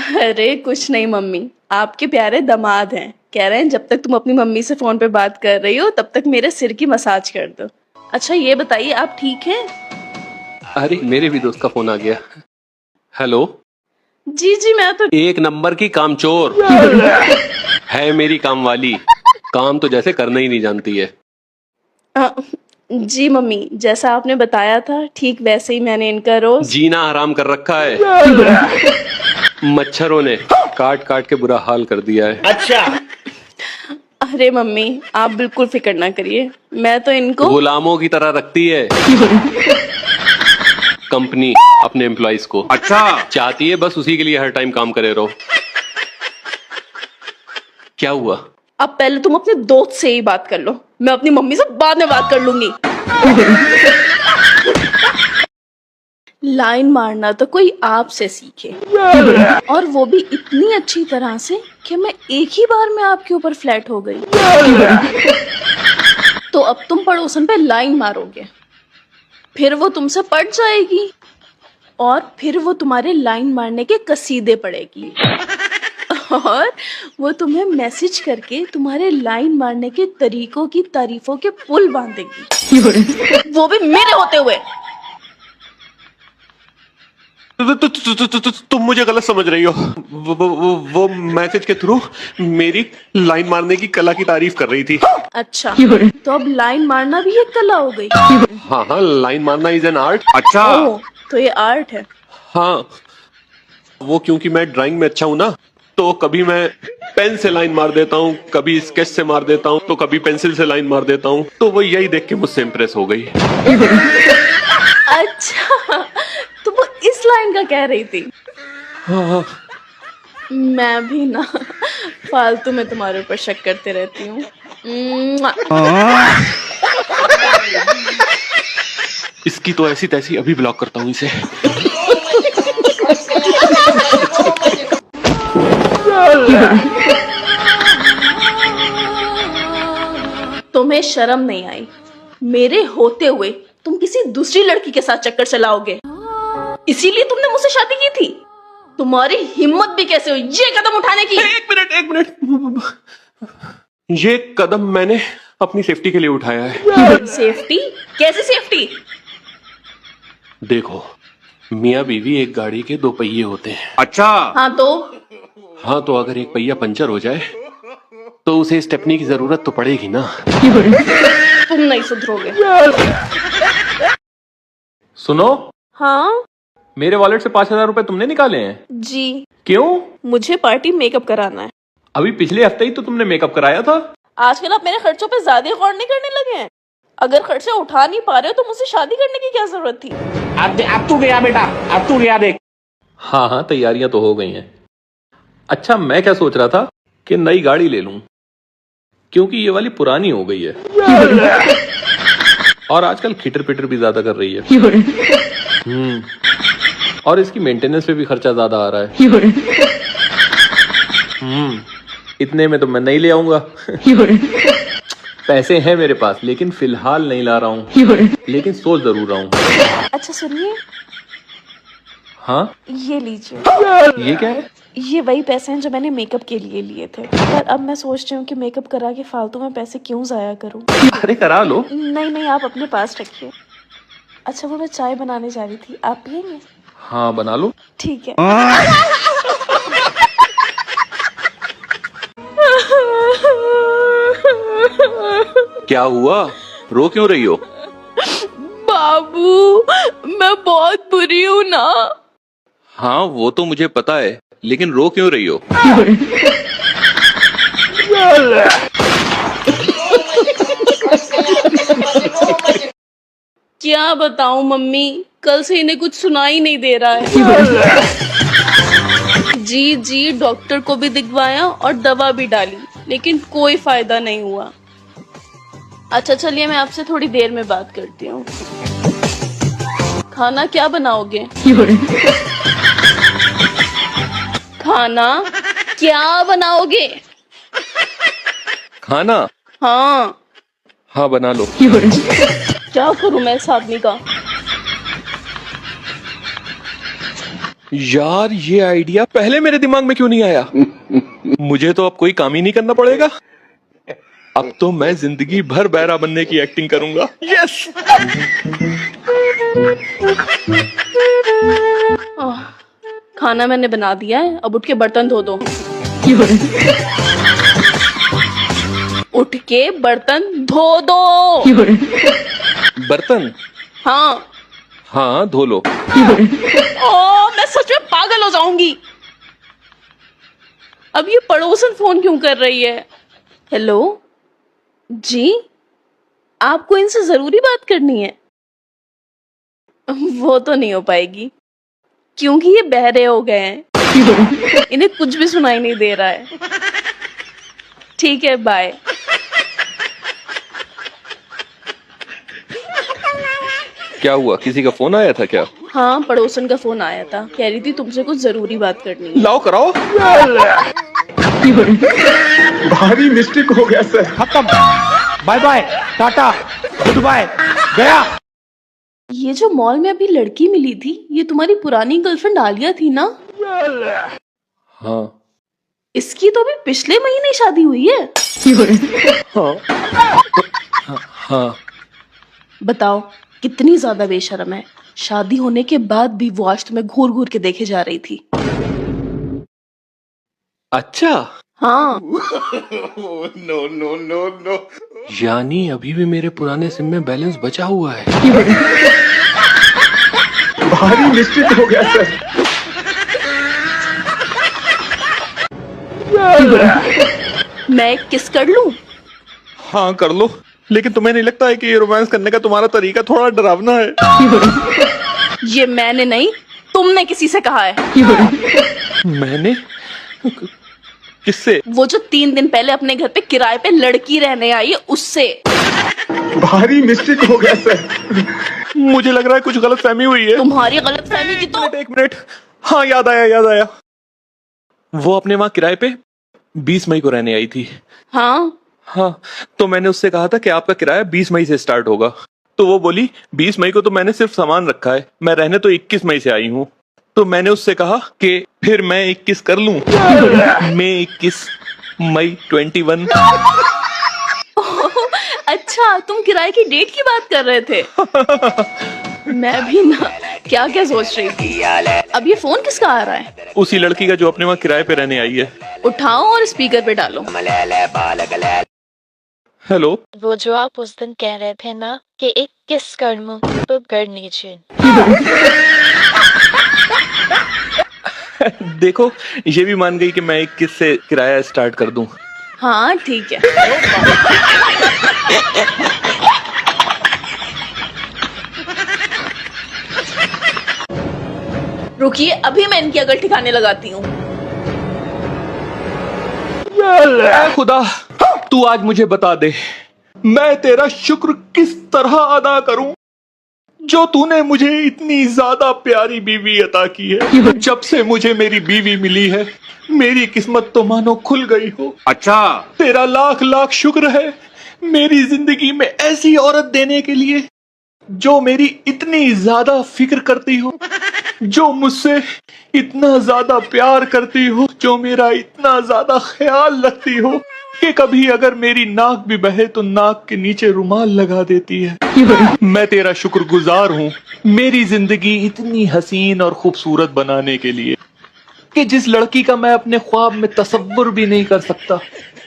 अरे कुछ नहीं मम्मी, आपके प्यारे दामाद हैं, कह रहे हैं जब तक तुम अपनी मम्मी से फोन पे बात कर रही हो तब तक मेरे सिर की मसाज कर दो। अच्छा ये बताइए आप ठीक हैं? अरे मेरे भी दोस्त का फोन आ गया। हेलो। जी जी मैं तो एक नंबर की कामचोर है मेरी काम वाली, काम तो जैसे करना ही नहीं जानती है। जी मम्मी, जैसा आपने बताया था ठीक वैसे ही मैंने इनका रोज जीना हराम कर रखा है। मच्छरों ने काट काट के बुरा हाल कर दिया है। अच्छा। अरे मम्मी आप बिल्कुल फिक्र ना करिए, मैं तो इनको गुलामों की तरह रखती है कंपनी अपने एम्प्लॉइज को। अच्छा। चाहती है बस उसी के लिए हर टाइम काम करे रहो। क्या हुआ? अब पहले तुम अपने दोस्त से ही बात कर लो, मैं अपनी मम्मी से बाद में बात कर लूंगी। लाइन मारना तो कोई आपसे सीखे, और वो भी इतनी अच्छी तरह से कि मैं एक ही बार में आपके ऊपर फ्लैट हो गई। तो अब तुम पड़ोसन पे लाइन मारोगे, फिर वो तुमसे पट जाएगी और फिर वो तुम्हारे लाइन मारने के कसीदे पड़ेगी और वो तुम्हें मैसेज करके तुम्हारे लाइन मारने के तरीकों की तारीफों के पुल बांधेगी, वो भी मेरे होते हुए। तुम मुझे गलत समझ रही हो। वो मैसेज के थ्रू मेरी लाइन मारने की कला की तारीफ कर रही थी। अच्छा तो अब लाइन मारना भी एक कला हो गई। हाँ हाँ, लाइन मारना इज एन आर्ट। अच्छा। ओह तो ये आर्ट है। हाँ, वो क्योंकि मैं ड्राइंग में अच्छा हूँ ना, तो कभी मैं पेन से लाइन मार देता हूँ, कभी स्केच से मार देता हूँ, तो कभी पेंसिल से लाइन मार देता हूँ। तो वो यही देख के मुझसे इम्प्रेस हो गई। अच्छा तो वो इस लाइन का कह रही थी। हाँ। मैं भी ना फालतू में तुम्हारे ऊपर शक करते रहती हूँ। इसकी तो ऐसी तैसी अभी ब्लॉक करता हूँ इसे। तुम्हें शर्म नहीं आई? मेरे होते हुए तुम किसी दूसरी लड़की के साथ चक्कर चलाओगे, इसीलिए तुमने मुझसे शादी की थी? तुम्हारी हिम्मत भी कैसे हुई ये कदम उठाने की? एक मिनट। ये कदम मैंने अपनी सेफ्टी के लिए उठाया है। सेफ्टी? कैसी सेफ्टी? देखो, मियाँ बीवी एक गाड़ी के दो पहिए होते हैं। अच्छा। हाँ तो अगर एक पहिया पंचर हो जाए तो उसे स्टेपनी की जरूरत तो पड़ेगी ना। तुम नहीं सुधरोगे। सुनो, हाँ मेरे वॉलेट से 5,000 रुपए तुमने निकाले हैं? जी, क्यों? मुझे पार्टी मेकअप कराना है। अभी पिछले हफ्ते ही तो तुमने मेकअप कराया था। आजकल आप मेरे खर्चों पे ज्यादा गौर नहीं करने लगे हैं? अगर खर्चे उठा नहीं पा रहे हो तो मुझसे शादी करने की क्या जरूरत थी? अब तू गया बेटा, अब तू गया देख। हाँ हाँ, तैयारियां तो हो गई हैं। अच्छा, मैं क्या सोच रहा था कि नई गाड़ी ले लूं, क्योंकि ये वाली पुरानी हो गई है और आजकल खिटर पिटर भी ज्यादा कर रही है। और इसकी मेंटेनेंस पे भी खर्चा ज्यादा आ रहा है। इतने में तो मैं नहीं ले आऊंगा। पैसे हैं मेरे पास, लेकिन फिलहाल नहीं ला रहा हूँ, लेकिन सोच जरूर रहा हूँ। अच्छा सुनिए, हाँ, ये लीजिए। ये क्या है? ये वही पैसे हैं जो मैंने मेकअप के लिए लिए थे, पर अब मैं सोच रही हूँ कि मेकअप करा के फालतू में पैसे क्यों जाया करूँ। अरे करा लो। नहीं आप अपने पास रखिए। अच्छा वो मैं चाय बनाने जा रही थी, आप पियेंगे? हाँ, बना लो। ठीक है। क्या हुआ, रो क्यों रही हो? बाबू मैं बहुत बुरी हूँ ना। हाँ वो तो मुझे पता है, लेकिन रो क्यों रही हो? क्या बताऊं मम्मी, कल से इन्हें कुछ सुनाई नहीं दे रहा है। जी डॉक्टर को भी दिखवाया और दवा भी डाली, लेकिन कोई फायदा नहीं हुआ। अच्छा चलिए मैं आपसे थोड़ी देर में बात करती हूँ। खाना क्या बनाओगे? खाना क्या बनाओगे? खाना? हाँ बना लो। क्या करूं मैं इस आदमी का? यार ये आइडिया पहले मेरे दिमाग में क्यों नहीं आया? मुझे तो अब कोई काम ही नहीं करना पड़ेगा। अब तो मैं जिंदगी भर बहरा बनने की एक्टिंग करूंगा। यस। खाना मैंने बना दिया है, अब उठ के बर्तन धो दो। उठ के बर्तन धो दो। बर्तन? हाँ। हाँ धो लो। मैं सच में पागल हो जाऊंगी। अब ये पड़ोसन फोन क्यों कर रही है? हेलो जी, आपको इनसे जरूरी बात करनी है? वो तो नहीं हो पाएगी क्योंकि ये बहरे हो गए हैं। इन्हें कुछ भी सुनाई नहीं दे रहा है। ठीक है, बाय। क्या हुआ, किसी का फोन आया था क्या? हाँ, पड़ोसन का फोन आया था, कह रही थी तुमसे कुछ जरूरी बात करनी है। लाओ कराओ। भारी मिस्टेक हो गया सर। खत्म। Bye bye, tata, goodbye, गया। ये जो मॉल में अभी लड़की मिली थी, ये तुम्हारी पुरानी गर्लफ्रेंड आलिया थी ना? हाँ। इसकी तो अभी पिछले महीने शादी हुई है। हाँ। बताओ कितनी ज्यादा बेशर्म है। शादी होने के बाद भी वो आज तुम्हें घूर घूर के देखे जा रही थी। अच्छा। हाँ। नो। यानी अभी भी मेरे पुराने सिम में बैलेंस बचा हुआ है। भारी मिस्टेक हो गया सर। मैं एक किस कर लूं? हाँ कर लो, लेकिन तुम्हें नहीं लगता है कि ये रोमांस करने का तुम्हारा तरीका थोड़ा डरावना है? ये मैंने नहीं, तुमने किसी से कहा है। मैंने? किससे? वो जो 3 दिन पहले अपने घर पे किराए पे लड़की रहने आई है, उससे। भारी मिस्टेक हो गया सर। मुझे लग रहा है कुछ गलत फहमी हुई है। तुम्हारी गलतफहमी की तो। एक मिनट। हाँ याद आया। वो अपने वहां किराए पे 20 मई को रहने आई थी। हाँ, तो मैंने उससे कहा था कि आपका किराया 20 मई से स्टार्ट होगा। तो वो बोली 20 मई को तो मैंने सिर्फ सामान रखा है, मैं रहने तो 21 मई से आई हूँ। तो मैंने उससे कहा कि फिर मैं 21 कर लूं। मैं 21 मई 21। अच्छा, तुम किराए की डेट की बात कर रहे थे। मैं भी ना क्या क्या सोच रही थी। अब ये फोन किसका आ रहा है? उसी लड़की का जो अपने वहां किराए पे रहने आई है। उठाओ और स्पीकर पे डालो। हेलो। वो जो आप उस दिन कह रहे थे ना कि एक किस कर लूं तो कर लीजिए। देखो, ये भी मान गई कि मैं 21 से किराया स्टार्ट कर दूं। हाँ ठीक है। रुकिए, अभी मैं इनकी अकल ठिकाने लगाती हूँ। खुदा, तू आज मुझे बता दे, मैं तेरा शुक्र किस तरह अदा करूं जो तूने मुझे इतनी ज्यादा प्यारी बीवी अता की है। जब से मुझे मेरी बीवी मिली है, मेरी किस्मत तो मानो खुल गई हो। अच्छा। तेरा लाख लाख शुक्र है मेरी जिंदगी में ऐसी औरत देने के लिए जो मेरी इतनी ज्यादा फिक्र करती हो, जो मुझसे इतना ज्यादा प्यार करती हो, जो मेरा इतना ज्यादा ख्याल रखती हो कि कभी अगर मेरी नाक भी बहे तो नाक के नीचे रुमाल लगा देती है। मैं तेरा शुक्रगुजार हूँ मेरी जिंदगी इतनी हसीन और खूबसूरत बनाने के लिए कि जिस लड़की का मैं अपने ख्वाब में तसव्वुर भी नहीं कर सकता,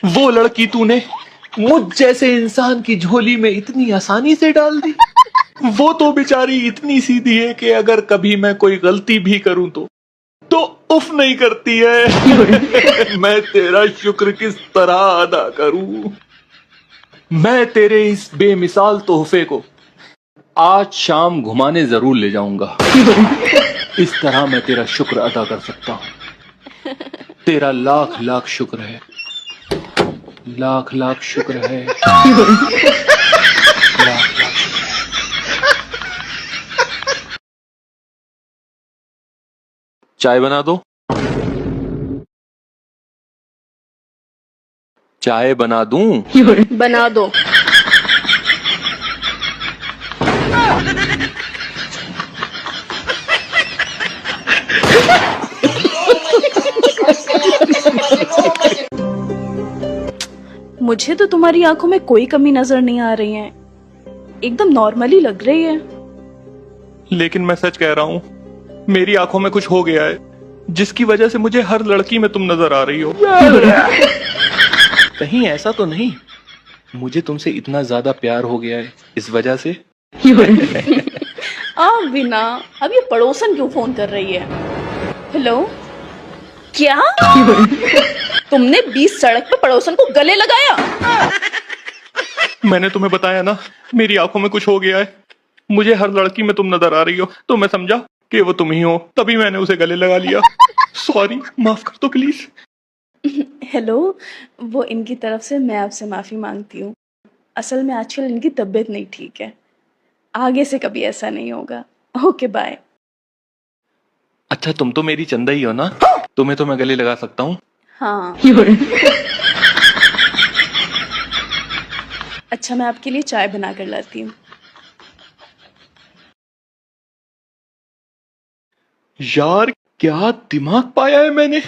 वो लड़की तूने मुझ जैसे इंसान की झोली में इतनी आसानी से डाल दी। वो तो बेचारी इतनी सीधी है कि अगर कभी मैं कोई गलती भी करूं तो उफ नहीं करती है। मैं तेरा शुक्र किस तरह अदा करूं। मैं तेरे इस बेमिसाल तोहफे को आज शाम घुमाने जरूर ले जाऊंगा। इस तरह मैं तेरा शुक्र अदा कर सकता हूं। तेरा लाख लाख शुक्र है, लाख लाख शुक्र है, लाख लाख। चाय बना दो। चाय बना दूं? बना दो। मुझे तो तुम्हारी आंखों में कोई कमी नजर नहीं आ रही है, एकदम नॉर्मली लग रही है। लेकिन मैं सच कह रहा हूँ, मेरी आंखों में कुछ हो गया है जिसकी वजह से मुझे हर लड़की में तुम नजर आ रही हो। कहीं ऐसा तो नहीं मुझे तुमसे इतना ज्यादा प्यार हो गया है इस वजह से? बिना अब ये पड़ोसन क्यों फोन कर रही है? हेलो, क्या तुमने 20 सड़क पे पड़ोसन को गले लगाया? मैंने तुम्हें बताया ना, मेरी आंखों में कुछ हो गया है, मुझे हर लड़की में तुम नजर आ रही हो, तो मैं समझा कि वो तुम ही हो, तभी मैंने उसे गले लगा लिया। सॉरी, माफ कर दो प्लीज। हेलो, वो इनकी तरफ से मैं आपसे माफी मांगती हूँ। असल में आजकल इनकी तबीयत नहीं ठीक है, आगे से कभी ऐसा नहीं होगा। Okay bye. अच्छा, तुम तो मेरी चंदा ही हो ना, तुम्हें तो मैं गले लगा सकता हूँ। हाँ। अच्छा, मैं आपके लिए चाय बना कर लाती हूँ। यार क्या दिमाग पाया है मैंने,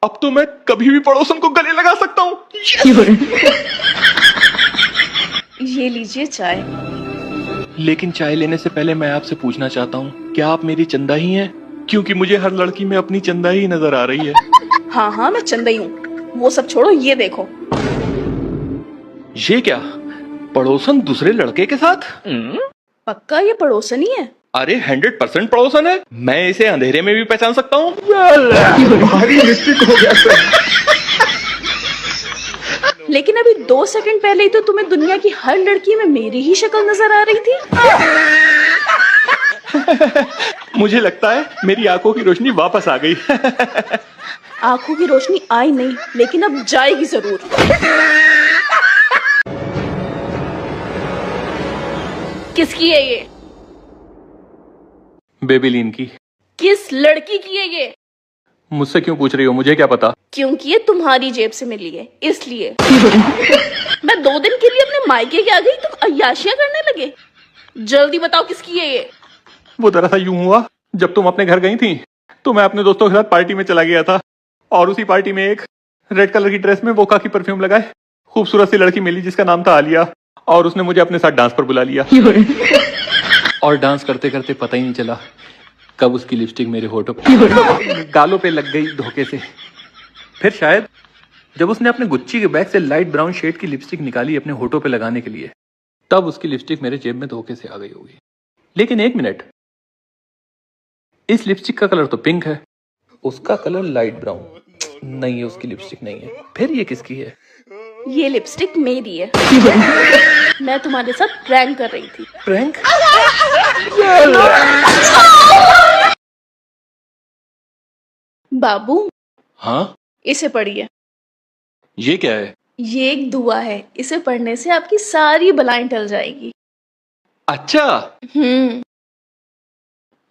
अब तो मैं कभी भी पड़ोसन को गले लगा सकता हूँ। ये लीजिए चाय। लेकिन चाय लेने से पहले मैं आपसे पूछना चाहता हूँ, क्या आप मेरी चंदा ही हैं? क्योंकि मुझे हर लड़की में अपनी चंदा ही नजर आ रही है। हाँ हाँ, मैं चंदा ही हूँ। वो सब छोड़ो, ये देखो। ये क्या, पड़ोसन दूसरे लड़के के साथ? पक्का ये पड़ोसन ही है? अरे 100% पड़ोसन है, मैं इसे अंधेरे में भी पहचान सकता हूँ। भारी मिस्टेक हो गया सर। लेकिन अभी 2 सेकंड पहले ही तो तुम्हें दुनिया की हर लड़की में मेरी ही शक्ल नजर आ रही थी। मुझे लगता है मेरी आंखों की रोशनी वापस आ गई। आंखों की रोशनी आई नहीं, लेकिन अब जाएगी जरूर। किसकी है ये? बेबीलीन की। किस लड़की की है ये? मुझसे क्यों पूछ रही हो, मुझे क्या पता? क्योंकि ये तुम्हारी जेब से मिली है, इसलिए। मैं 2 दिन के लिए अपने मायके के आ गई, तुम अय्याशियां करने लगे। जल्दी बताओ किसकी है ये? वो दरअसल यूं हुआ, जब तुम अपने घर गई थी तो मैं अपने दोस्तों के साथ पार्टी में चला गया था, और उसी पार्टी में एक रेड कलर की ड्रेस में वोका की परफ्यूम लगाए खूबसूरत सी लड़की मिली जिसका नाम था आलिया, और उसने मुझे अपने साथ डांस पर बुला लिया। और डांस करते करते पता ही नहीं चला कब उसकी लिपस्टिक मेरे होठों पे, गालों पे लग गई धोखे से। फिर शायद जब उसने अपने गुच्ची के बैग से लाइट ब्राउन शेड की लिपस्टिक निकाली अपने होठों पे लगाने के लिए, तब उसकी लिपस्टिक मेरे जेब में धोखे से आ गई होगी। लेकिन एक मिनट, इस लिपस्टिक का कलर तो पिंक है, उसका कलर लाइट ब्राउन नहीं है, उसकी लिपस्टिक नहीं है। फिर ये किसकी है? ये लिपस्टिक मेरी है। मैं तुम्हारे साथ प्रैंक कर रही थी। प्रैंक? बाबू, हाँ, इसे पढ़िए। ये क्या है? ये एक दुआ है, इसे पढ़ने से आपकी सारी बलाएं टल जाएगी। अच्छा हम्म।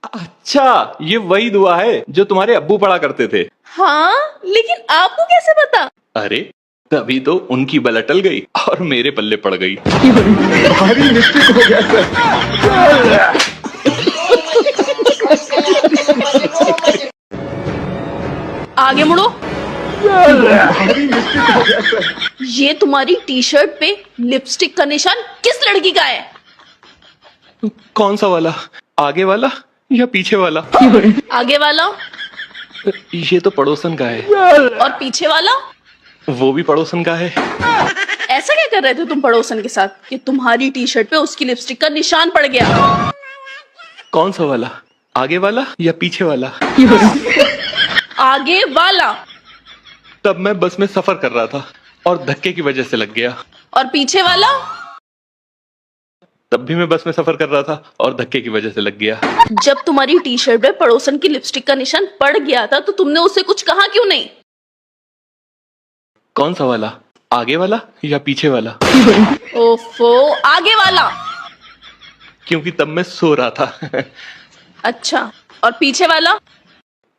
अच्छा, ये वही दुआ है जो तुम्हारे अब्बू पढ़ा करते थे। हाँ, लेकिन आपको कैसे पता? अरे तभी तो उनकी बला टल गई और मेरे पल्ले पड़ गई। भारी मिस्टेक हो गया सर। आगे मुड़ो। भारी मिस्टेक हो गया सर। ये तुम्हारी टी शर्ट पे लिपस्टिक का निशान किस लड़की का है? कौन सा वाला, आगे वाला या पीछे वाला? आगे वाला। ये तो पड़ोसन का है। और पीछे वाला? वो भी पड़ोसन का है। ऐसा क्या कर रहे थे तुम पड़ोसन के साथ कि तुम्हारी टी शर्ट पे उसकी लिपस्टिक का निशान पड़ गया? कौन सा वाला, आगे वाला या पीछे वाला? आगे वाला। तब मैं बस में सफर कर रहा था और धक्के की वजह से लग गया। और पीछे वाला? तब भी मैं बस में सफर कर रहा था और धक्के की वजह से लग गया। जब तुम्हारी टी शर्ट पे पड़ोसन की लिपस्टिक का निशान पड़ गया था तो तुमने उससे कुछ कहा क्यों नहीं? कौन सा वाला, आगे वाला या पीछे वाला? ओफो, आगे वाला। क्योंकि तब मैं सो रहा था। अच्छा, और पीछे वाला?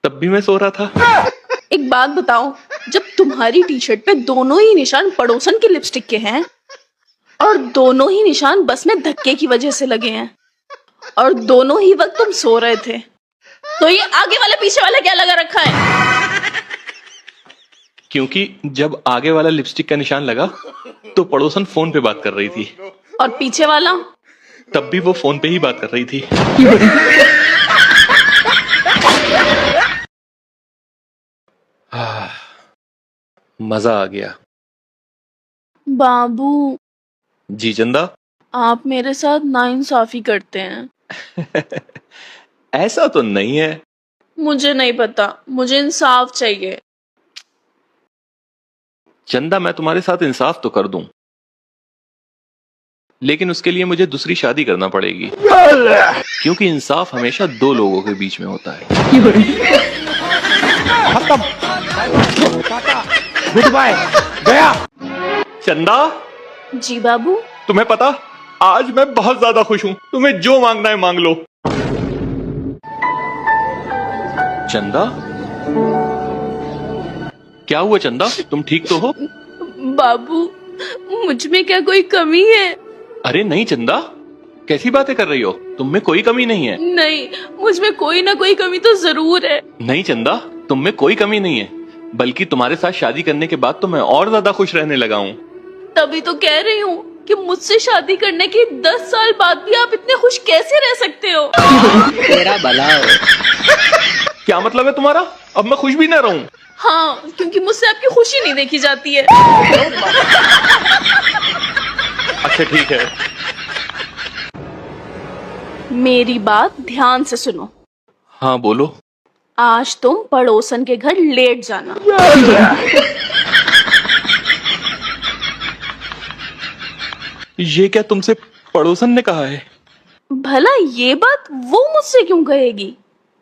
तब भी मैं सो रहा था। एक बात बताओ, जब तुम्हारी टी शर्ट पे दोनों ही निशान पड़ोसन की लिपस्टिक के हैं और दोनों ही निशान बस में धक्के की वजह से लगे हैं और दोनों ही वक्त तुम सो रहे थे, तो ये आगे वाला पीछे वाला क्या लगा रखा है? क्योंकि जब आगे वाला लिपस्टिक का निशान लगा तो पड़ोसन फोन पे बात कर रही थी, और पीछे वाला? तब भी वो फोन पे ही बात कर रही थी। मजा आ गया। बाबू, जी चंदा। आप मेरे साथ नाइंसाफी करते हैं। ऐसा तो नहीं है। मुझे नहीं पता, मुझे इंसाफ चाहिए। चंदा, मैं तुम्हारे साथ इंसाफ तो कर दूं, लेकिन उसके लिए मुझे दूसरी शादी करना पड़ेगी, क्योंकि इंसाफ हमेशा दो लोगों के बीच में होता है। खत्म। टाटा, गुड बाय, गया। चंदा, जी बाबू। तुम्हें पता, आज मैं बहुत ज्यादा खुश हूं। तुम्हें जो मांगना है मांग लो। चंदा, क्या हुआ चंदा? तुम ठीक तो हो? बाबू, मुझ में क्या कोई कमी है? अरे नहीं चंदा, कैसी बातें कर रही हो? तुम में कोई कमी नहीं है। नहीं, मुझ में कोई ना कोई कमी तो जरूर है। नहीं चंदा, तुम में कोई कमी नहीं है, बल्कि तुम्हारे साथ शादी करने के बाद तो मैं और ज्यादा खुश रहने लगा हूँ। तभी तो कह रही हूँ कि मुझसे शादी करने के 10 साल बाद भी आप इतने खुश कैसे रह सकते हो? तेरा भला हो। क्या मतलब है तुम्हारा? अब मैं खुश भी ना रहूं? हाँ, क्योंकि मुझसे आपकी खुशी नहीं देखी जाती है। अच्छा ठीक है। मेरी बात ध्यान से सुनो। हाँ बोलो। आज तुम पड़ोसन के घर लेट जाना। ये क्या तुमसे पड़ोसन ने कहा है? भला ये बात वो मुझसे क्यों कहेगी?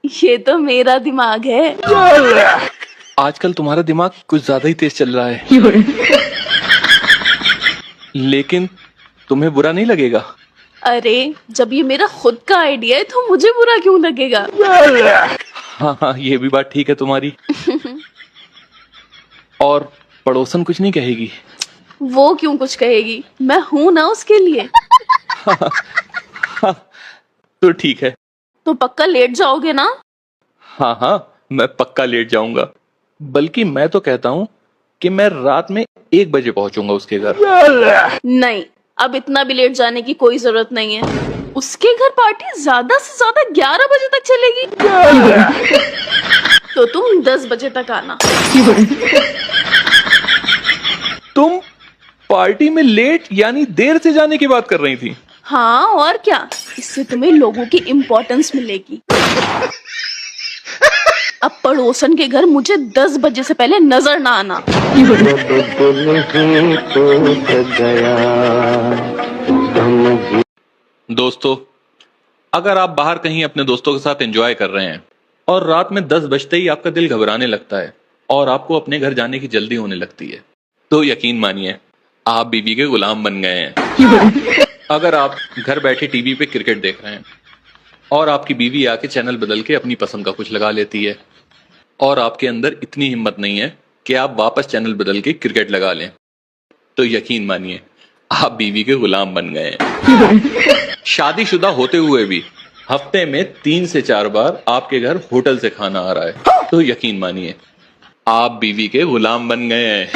ये तो मेरा दिमाग है। आजकल तुम्हारा दिमाग कुछ ज्यादा ही तेज चल रहा है। लेकिन तुम्हें बुरा नहीं लगेगा? अरे, जब ये मेरा खुद का आइडिया है तो मुझे बुरा क्यों लगेगा? हाँ हाँ, ये भी बात ठीक है तुम्हारी। और पड़ोसन कुछ नहीं कहेगी? वो क्यों कुछ कहेगी, मैं हूं ना उसके लिए। तो ठीक है। तो पक्का लेट जाओगे ना? हाँ हाँ, मैं पक्का लेट जाऊंगा। बल्कि मैं तो कहता हूँ कि मैं रात में 1 बजे पहुंचूंगा उसके घर। नहीं, अब इतना भी लेट जाने की कोई जरूरत नहीं है। उसके घर पार्टी ज्यादा से ज्यादा 11 बजे तक चलेगी। तो तुम 10 बजे तक आना। तुम पार्टी में लेट यानी देर से जाने की बात कर रही थी? हाँ, और क्या, इससे तुम्हें लोगों की इम्पोर्टेंस मिलेगी। अब पड़ोसन के घर मुझे 10 बजे से पहले नजर ना आना। दोस्तों, अगर आप बाहर कहीं अपने दोस्तों के साथ एंजॉय कर रहे हैं और रात में 10 बजते ही आपका दिल घबराने लगता है और आपको अपने घर जाने की जल्दी होने लगती है, तो यकीन मानिए आप बीवी के गुलाम बन गए हैं। अगर आप घर बैठे टीवी पे क्रिकेट देख रहे हैं और आपकी बीवी आके चैनल बदल के अपनी पसंद का कुछ लगा लेती है और आपके अंदर इतनी हिम्मत नहीं है कि आप वापस चैनल बदल के क्रिकेट लगा लें, तो यकीन मानिए आप बीवी के गुलाम बन गए हैं। शादीशुदा होते हुए भी हफ्ते में 3 से 4 बार आपके घर होटल से खाना आ रहा है, तो यकीन मानिए आप बीवी के गुलाम बन गए हैं।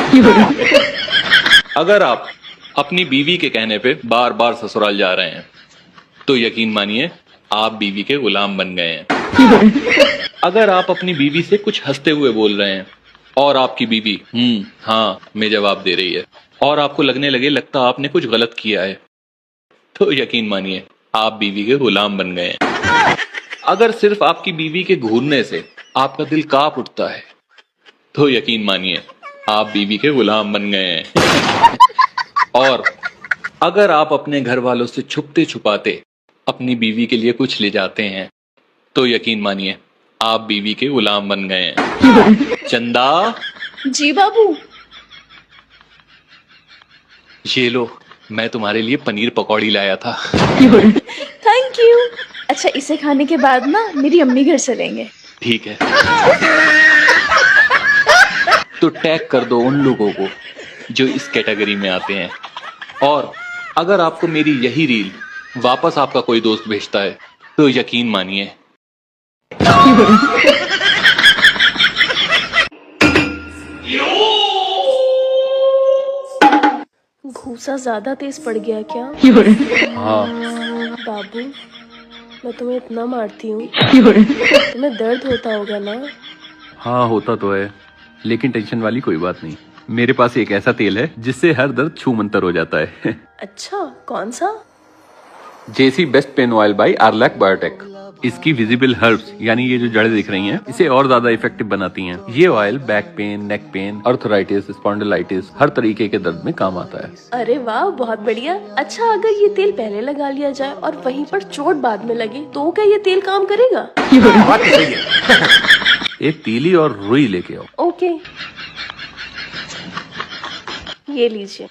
अगर आप अपनी बीवी के कहने पे बार बार ससुराल जा रहे हैं, तो यकीन मानिए आप बीवी के गुलाम बन गए हैं। अगर आप अपनी बीवी से कुछ हंसते हुए बोल रहे हैं और आपकी बीवी हाँ में जवाब दे रही है और आपको लगने लगे लगता आपने कुछ गलत किया है, तो यकीन मानिए आप बीवी के गुलाम बन गए हैं। अगर सिर्फ आपकी बीवी के घूरने से आपका दिल कांप उठता है, तो यकीन मानिए आप बीवी के गुलाम बन गए हैं। और अगर आप अपने घर वालों से छुपते छुपाते अपनी बीवी के लिए कुछ ले जाते हैं, तो यकीन मानिए आप बीवी के गुलाम बन गए हैं। चंदा। जी बाबू। ये लो, मैं तुम्हारे लिए पनीर पकौड़ी लाया था। Thank you. अच्छा, इसे खाने के बाद ना मेरी अम्मी घर चलेंगे। ठीक है। तो टैग कर दो उन लोगों को जो इस कैटेगरी में आते हैं, और अगर आपको मेरी यही रील वापस आपका कोई दोस्त भेजता है, तो यकीन मानिए घूसा ज्यादा तेज पड़ गया क्या? हाँ बाबू, मैं तुम्हें इतना मारती हूँ, तुम्हें दर्द होता होगा ना? हाँ होता तो है, लेकिन टेंशन वाली कोई बात नहीं। मेरे पास एक ऐसा तेल है जिससे हर दर्द छू मंतर हो जाता है। अच्छा, कौन सा? JC best pain oil by Arlak biotech. इसकी विजिबल हर्ब्स यानी ये जो जड़ें दिख रही हैं, इसे और ज्यादा इफेक्टिव बनाती हैं। ये oil back pain, neck pain, arthritis, spondylitis हर तरीके के दर्द में काम आता है। अरे वाह, बहुत बढ़िया। अच्छा, अगर ये तेल पहले लगा लिया जाए और वहीं पर चोट बाद में लगे तो क्या ये तेल काम करेगा? एक तीली और रुई लेके आओ। ओके, ये लीजिए।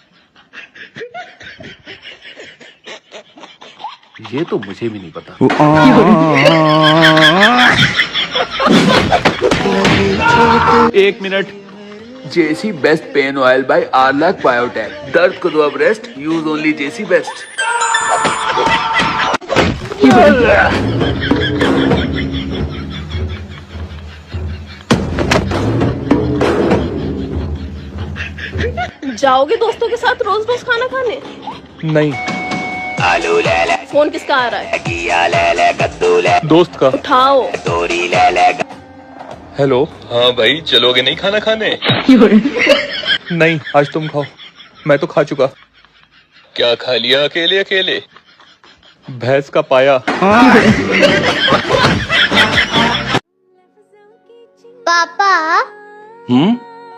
ये तो मुझे भी नहीं पता। एक minute. JC best pain oil by Arlak biotech. दर्द को दो अब rest, use only JC best. जाओगे दोस्तों के साथ रोज रोज खाना खाने? नहीं। फोन किसका आ रहा है? दोस्त का। उठाओ। हेलो। हाँ भाई, चलोगे नहीं खाना खाने? नहीं, आज तुम खाओ, मैं तो खा चुका। क्या खा लिया अकेले अकेले? भैंस का पाया। पापा,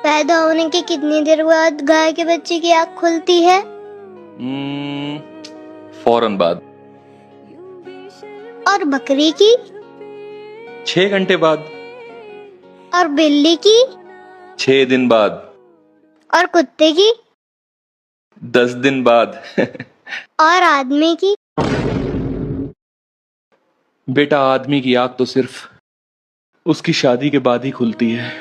पैदा होने के कितनी देर बाद गाय के बच्चे की आँख खुलती है? फौरन बाद। और बकरी की? 6 घंटे बाद। और बिल्ली की? 6 दिन बाद। और कुत्ते की? 10 दिन बाद। और आदमी की? बेटा, आदमी की आंख तो सिर्फ उसकी शादी के बाद ही खुलती है।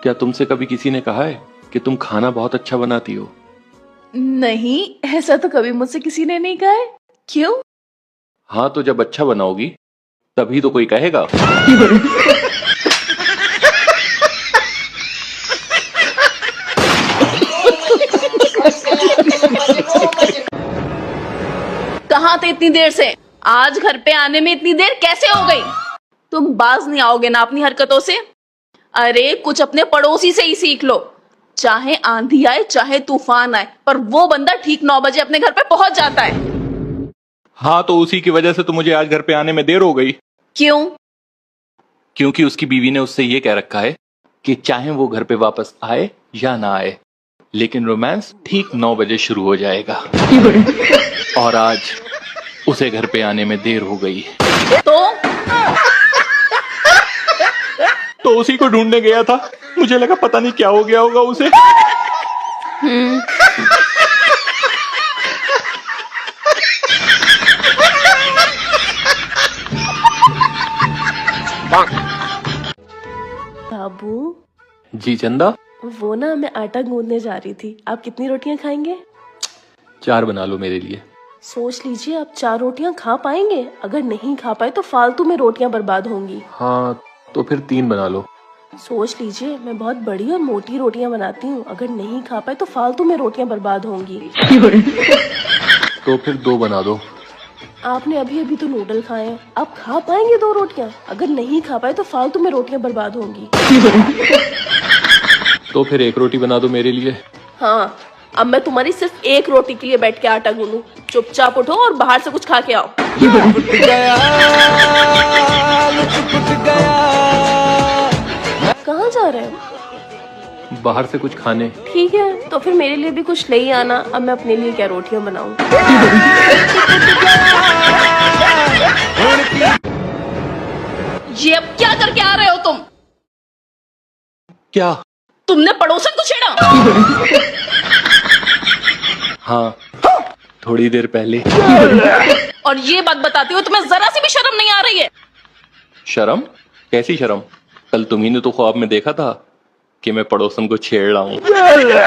क्या तुमसे कभी किसी ने कहा है कि तुम खाना बहुत अच्छा बनाती हो? नहीं, ऐसा तो कभी मुझसे किसी ने नहीं कहा है। क्यों? हाँ, तो जब अच्छा बनाओगी तभी तो कोई कहेगा। कहाँ थे इतनी देर से? आज घर पे आने में इतनी देर कैसे हो गई? तुम बाज नहीं आओगे ना अपनी हरकतों से? अरे कुछ अपने पड़ोसी से ही सीख लो। चाहे आंधी आए चाहे तूफान आए, पर वो बंदा ठीक 9 बजे अपने घर पे पहुंच जाता है। हाँ, तो उसी की वजह से तो मुझे आज घर पे आने में देर हो गई। क्यों? क्योंकि उसकी बीवी ने उससे ये कह रखा है कि चाहे वो घर पे वापस आए या ना आए, लेकिन रोमांस ठीक 9 बजे शुरू हो जाएगा। और आज उसे घर पे आने में देर हो गई। तो उसी को ढूंढने गया था, मुझे लगा पता नहीं क्या हो गया होगा उसे। बाबू जी चंदा, वो ना, मैं आटा गूंदने जा रही थी। आप कितनी रोटियां खाएंगे? 4 बना लो मेरे लिए। सोच लीजिए, आप 4 रोटियां खा पाएंगे? अगर नहीं खा पाए तो फालतू में रोटियां बर्बाद होंगी। हाँ, तो फिर 3 बना लो। सोच लीजिए, मैं बहुत बड़ी और मोटी रोटियां बनाती हूँ। अगर नहीं खा पाए तो फालतू में रोटियां बर्बाद होंगी। तो फिर 2 बना दो। आपने अभी अभी तो नूडल खाए हैं, आप खा पाएंगे 2 रोटियां? अगर नहीं खा पाए तो फालतू में रोटियां बर्बाद होंगी। तो फिर 1 रोटी बना दो मेरे लिए। हाँ, अब मैं तुम्हारी सिर्फ 1 रोटी के लिए बैठ के आटा गूंदूं? चुपचाप उठो और बाहर से कुछ खा के आओ। कहाँ जा रहे हो? बाहर से कुछ खाने। ठीक है, तो फिर मेरे लिए भी कुछ ले ही आना। अब मैं अपने लिए क्या रोटियां बनाऊं? ये अब क्या करके आ रहे हो तुम? क्या? तुमने पड़ोसन को छेड़ा? हाँ, थोड़ी देर पहले। और ये बात बताते हो तुम्हें जरा सी भी शर्म नहीं आ रही है? शर्म? कैसी शर्म? कल तुम्ही ने तो ख्वाब में देखा था कि मैं पड़ोसन को छेड़ रहा हूँ।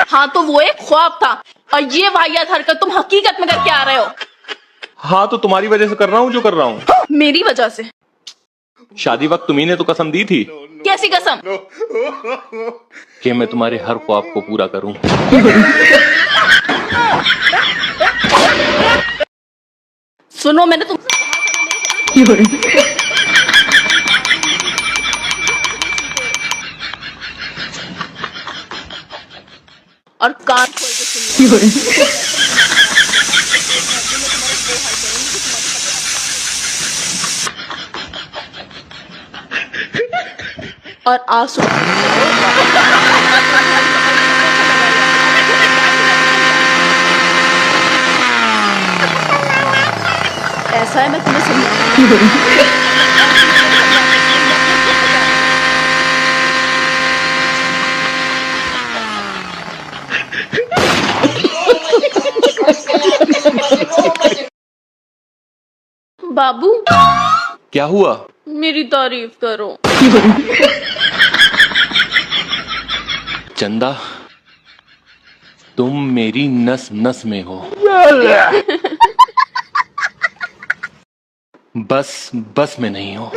हाँ, तो वो एक ख्वाब था और ये वाहियात हरकत तुम हकीकत में करके आ रहे हो। हाँ, तो तुम्हारी वजह से कर रहा हूँ जो कर रहा हूँ। मेरी वजह से। शादी वक्त तुम्ही ने तो कसम दी थी कैसी कसम? कि मैं तुम्हारे हर ख्वाब को पूरा करूं। सुनो, मैंने तुमसे और कान खोल के सुन और आंसू ऐसा है, मैं तुम्हें समझाऊंगी। बाबू, क्या हुआ? मेरी तारीफ करो। चंदा, तुम मेरी नस नस में हो। बस बस में नहीं हो।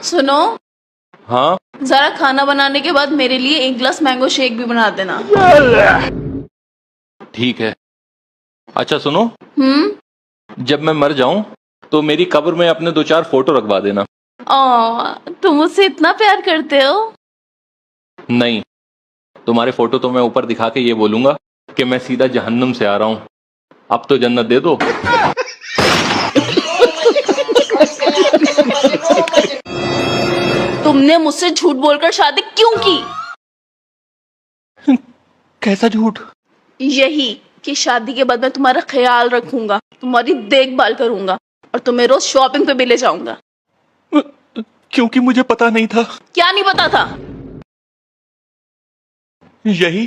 सुनो, हाँ, जरा खाना बनाने के बाद मेरे लिए 1 गिलास मैंगो शेक भी बना देना। ठीक है। अच्छा सुनो, जब मैं मर जाऊं तो मेरी कब्र में अपने 2-4 फोटो रखवा देना। तुम मुझसे इतना प्यार करते हो? नहीं, तुम्हारे फोटो तो मैं ऊपर दिखा के ये बोलूंगा कि मैं सीधा जहन्नुम से आ रहा हूं, अब तो जन्नत दे दो। तुमने मुझसे झूठ बोलकर शादी क्यों की? कैसा झूठ? यही कि शादी के बाद मैं तुम्हारा ख्याल रखूंगा, तुम्हारी देखभाल करूंगा और तुम्हें रोज शॉपिंग पे भी ले जाऊंगा। क्योंकि मुझे पता नहीं था। क्या नहीं पता था? यही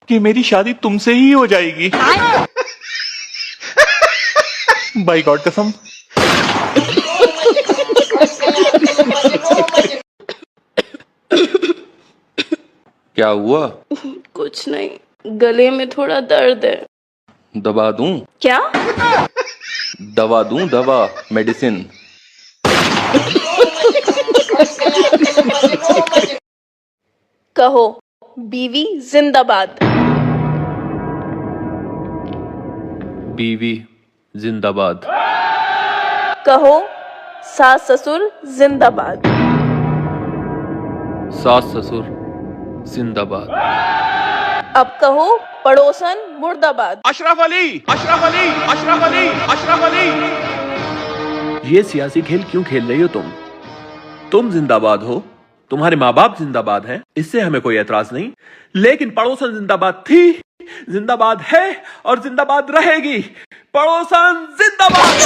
कि मेरी शादी तुमसे ही हो जाएगी। बाय गॉड कसम। क्या हुआ? कुछ नहीं, गले में थोड़ा दर्द है। दवा दूं? क्या? दवा दूं? दवा, मेडिसिन। कहो बीवी जिंदाबाद। बीवी जिंदाबाद। कहो सास ससुर जिंदाबाद। सास ससुर जिंदाबाद। अब कहो पड़ोसन मुर्दाबाद। अशरफ अली, अशरफ अली, अशरफ अली, अशरफ अली। ये सियासी खेल क्यों खेल रही हो तुम? तुम जिंदाबाद हो, तुम्हारे माँ बाप जिंदाबाद हैं, इससे हमें कोई एतराज नहीं, लेकिन पड़ोसन जिंदाबाद थी, जिंदाबाद है और जिंदाबाद रहेगी। पड़ोसन जिंदाबाद।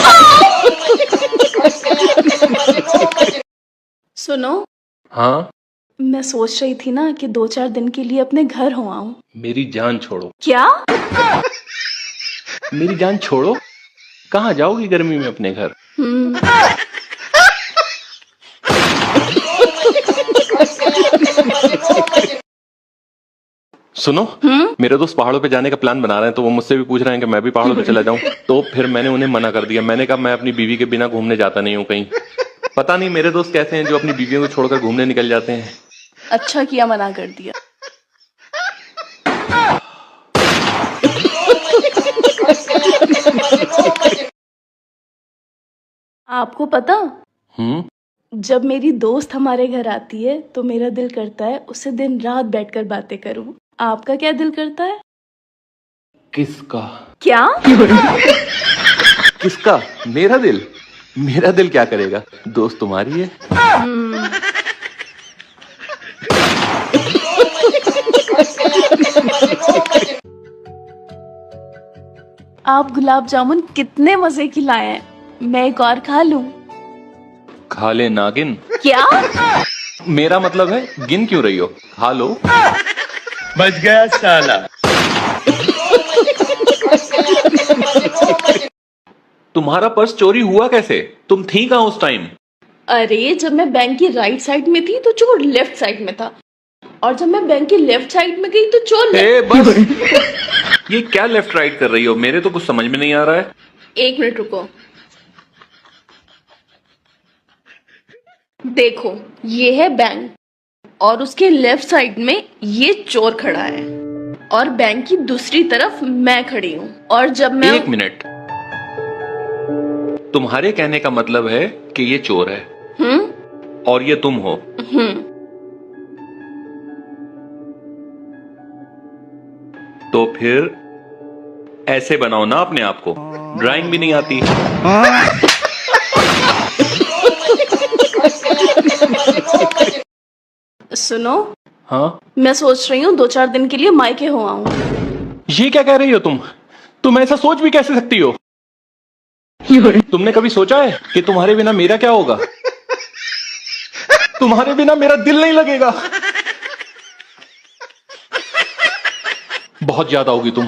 सुनो, हाँ, मैं सोच रही थी ना कि 2-4 दिन के लिए अपने घर हो आऊं। मेरी जान छोड़ो। क्या? मेरी जान छोड़ो? कहाँ जाओगी गर्मी में अपने घर? सुनो, मेरे दोस्त पहाड़ों पे जाने का प्लान बना रहे हैं, तो वो मुझसे भी पूछ रहे हैं कि मैं भी पहाड़ों पे चला जाऊं। तो फिर मैंने उन्हें मना कर दिया। मैंने कहा मैं अपनी बीवी के बिना घूमने जाता नहीं हूं कहीं। पता नहीं मेरे दोस्त कैसे हैं जो अपनी बीवियों को छोड़कर घूमने निकल जाते हैं। अच्छा किया मना कर दिया। आपको पता, जब मेरी दोस्त हमारे घर आती है तो मेरा दिल करता है उससे दिन रात बैठकर बातें करूं। आपका क्या दिल करता है? किसका? क्या? किसका? मेरा दिल? मेरा दिल क्या करेगा? दोस्त तुम्हारी है। आप गुलाब जामुन कितने मजे की लाए हैं, मैं एक और खा लूं? खा ले नागिन। क्या? मेरा मतलब है गिन क्यों रही हो? खा लो। बच गया साला। तुम्हारा पर्स चोरी हुआ कैसे? तुम थी कहां उस टाइम? अरे जब मैं बैंक की राइट साइड में थी तो चोर लेफ्ट साइड में था। और जब मैं बैंक की लेफ्ट साइड में गई तो चोर ए बस ये क्या लेफ्ट राइट कर रही हो? मेरे तो कुछ समझ में नहीं आ रहा है। एक मिनट रुको। देखो, ये है बैंक और उसके लेफ्ट साइड में ये चोर खड़ा है और बैंक की दूसरी तरफ मैं खड़ी हूँ। और जब मैं एक मिनट, तुम्हारे कहने का मतलब है कि ये चोर है और ये तुम हो। तो फिर ऐसे बनाओ ना अपने आप को, ड्राइंग भी नहीं आती। सुनो, हाँ, मैं सोच रही हूँ 2-4 दिन के लिए मायके हो आऊं। ये क्या कह रही हो तुम ऐसा सोच भी कैसे सकती हो? तुमने कभी सोचा है कि तुम्हारे बिना मेरा क्या होगा? तुम्हारे बिना मेरा दिल नहीं लगेगा। बहुत ज्यादा होगी तुम।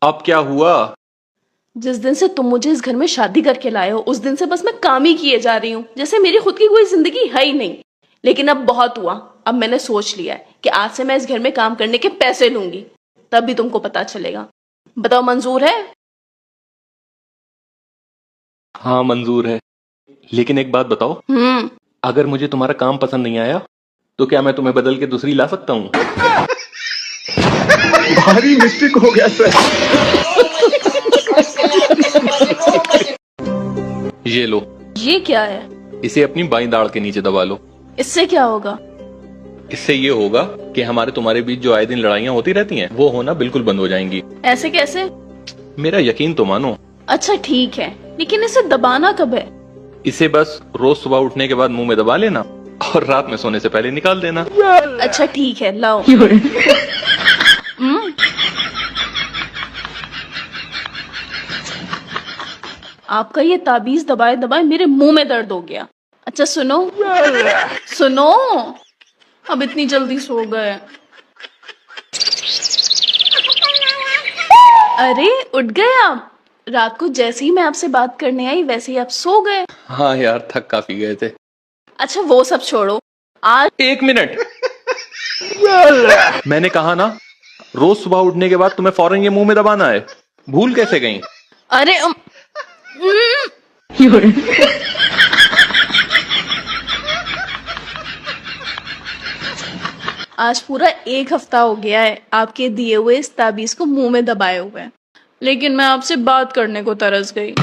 अब क्या हुआ? जिस दिन से तुम मुझे इस घर में शादी करके लाए हो उस दिन से बस मैं काम ही किए जा रही हूँ, जैसे मेरी खुद की कोई जिंदगी है ही नहीं। लेकिन अब बहुत हुआ, अब मैंने सोच लिया है कि आज से मैं इस घर में काम करने के पैसे लूंगी, तब भी तुमको पता चलेगा। बताओ, मंजूर है? हाँ मंजूर है, लेकिन एक बात बताओ, अगर मुझे तुम्हारा काम पसंद नहीं आया तो क्या मैं तुम्हें बदल के दूसरी ला सकता हूँ? भारी मिस्टेक हो गया सर। ये लो, ये क्या है? इसे अपनी बाईं दाढ़ के नीचे दबा लो। इससे क्या होगा? इससे ये होगा कि हमारे तुम्हारे बीच जो आए दिन लड़ाइयाँ होती रहती हैं वो होना बिल्कुल बंद हो जाएंगी। ऐसे कैसे? मेरा यकीन तो मानो। अच्छा ठीक है, लेकिन इसे दबाना कब है? इसे बस रोज सुबह उठने के बाद मुंह में दबा लेना और रात में सोने से पहले निकाल देना। अच्छा ठीक है, लाओ। आपका ये ताबीज दबाए दबाए मेरे मुंह में दर्द हो गया। अच्छा सुनो सुनो, अब इतनी जल्दी सो गए? अरे उठ गए आप? रात को जैसे ही मैं आपसे बात करने आई वैसे ही आप सो गए। हाँ यार, थक काफी गए थे। अच्छा वो सब छोड़ो, आज एक मिनट, मैंने कहा ना रोज सुबह उठने के बाद तुम्हें फौरन ये मुंह में दबाना है। भूल कैसे गई? अरे आज पूरा 1 हफ्ता हो गया है आपके दिए हुए इस ताबीज को मुंह में दबाए हुए, लेकिन मैं आपसे बात करने को तरस गई।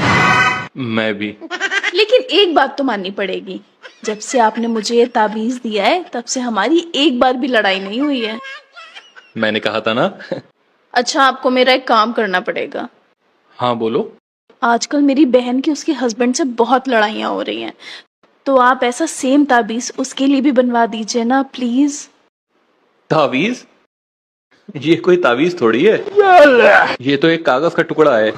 मैं भी। लेकिन एक बात तो माननी पड़ेगी, जब से आपने मुझे ये ताबीज दिया है तब से हमारी एक बार भी लड़ाई नहीं हुई है। मैंने कहा था ना। अच्छा, आपको मेरा एक काम करना पड़ेगा। हाँ बोलो। आजकल मेरी बहन की उसके हस्बैंड से बहुत लड़ाइयाँ हो रही हैं, तो आप ऐसा सेम ताबीज उसके लिए भी बनवा दीजिए ना प्लीज। ताबीज? ये कोई ताबीज थोड़ी है, ये तो एक कागज का टुकड़ा है।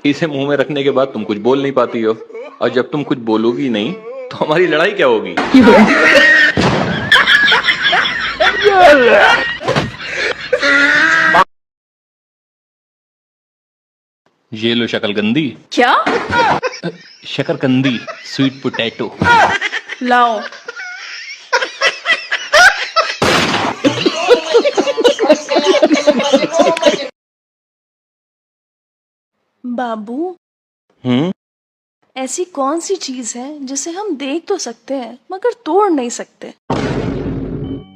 इसे मुंह में रखने के बाद तुम कुछ बोल नहीं पाती हो, और जब तुम कुछ बोलोगी नहीं तो हमारी लड़ाई क्या होगी? ये लो शकरकंदी। क्या? शकरकंदी, स्वीट पोटैटो। लाओ। बाबू, ऐसी कौन सी चीज है जिसे हम देख तो सकते हैं मगर तोड़ नहीं सकते?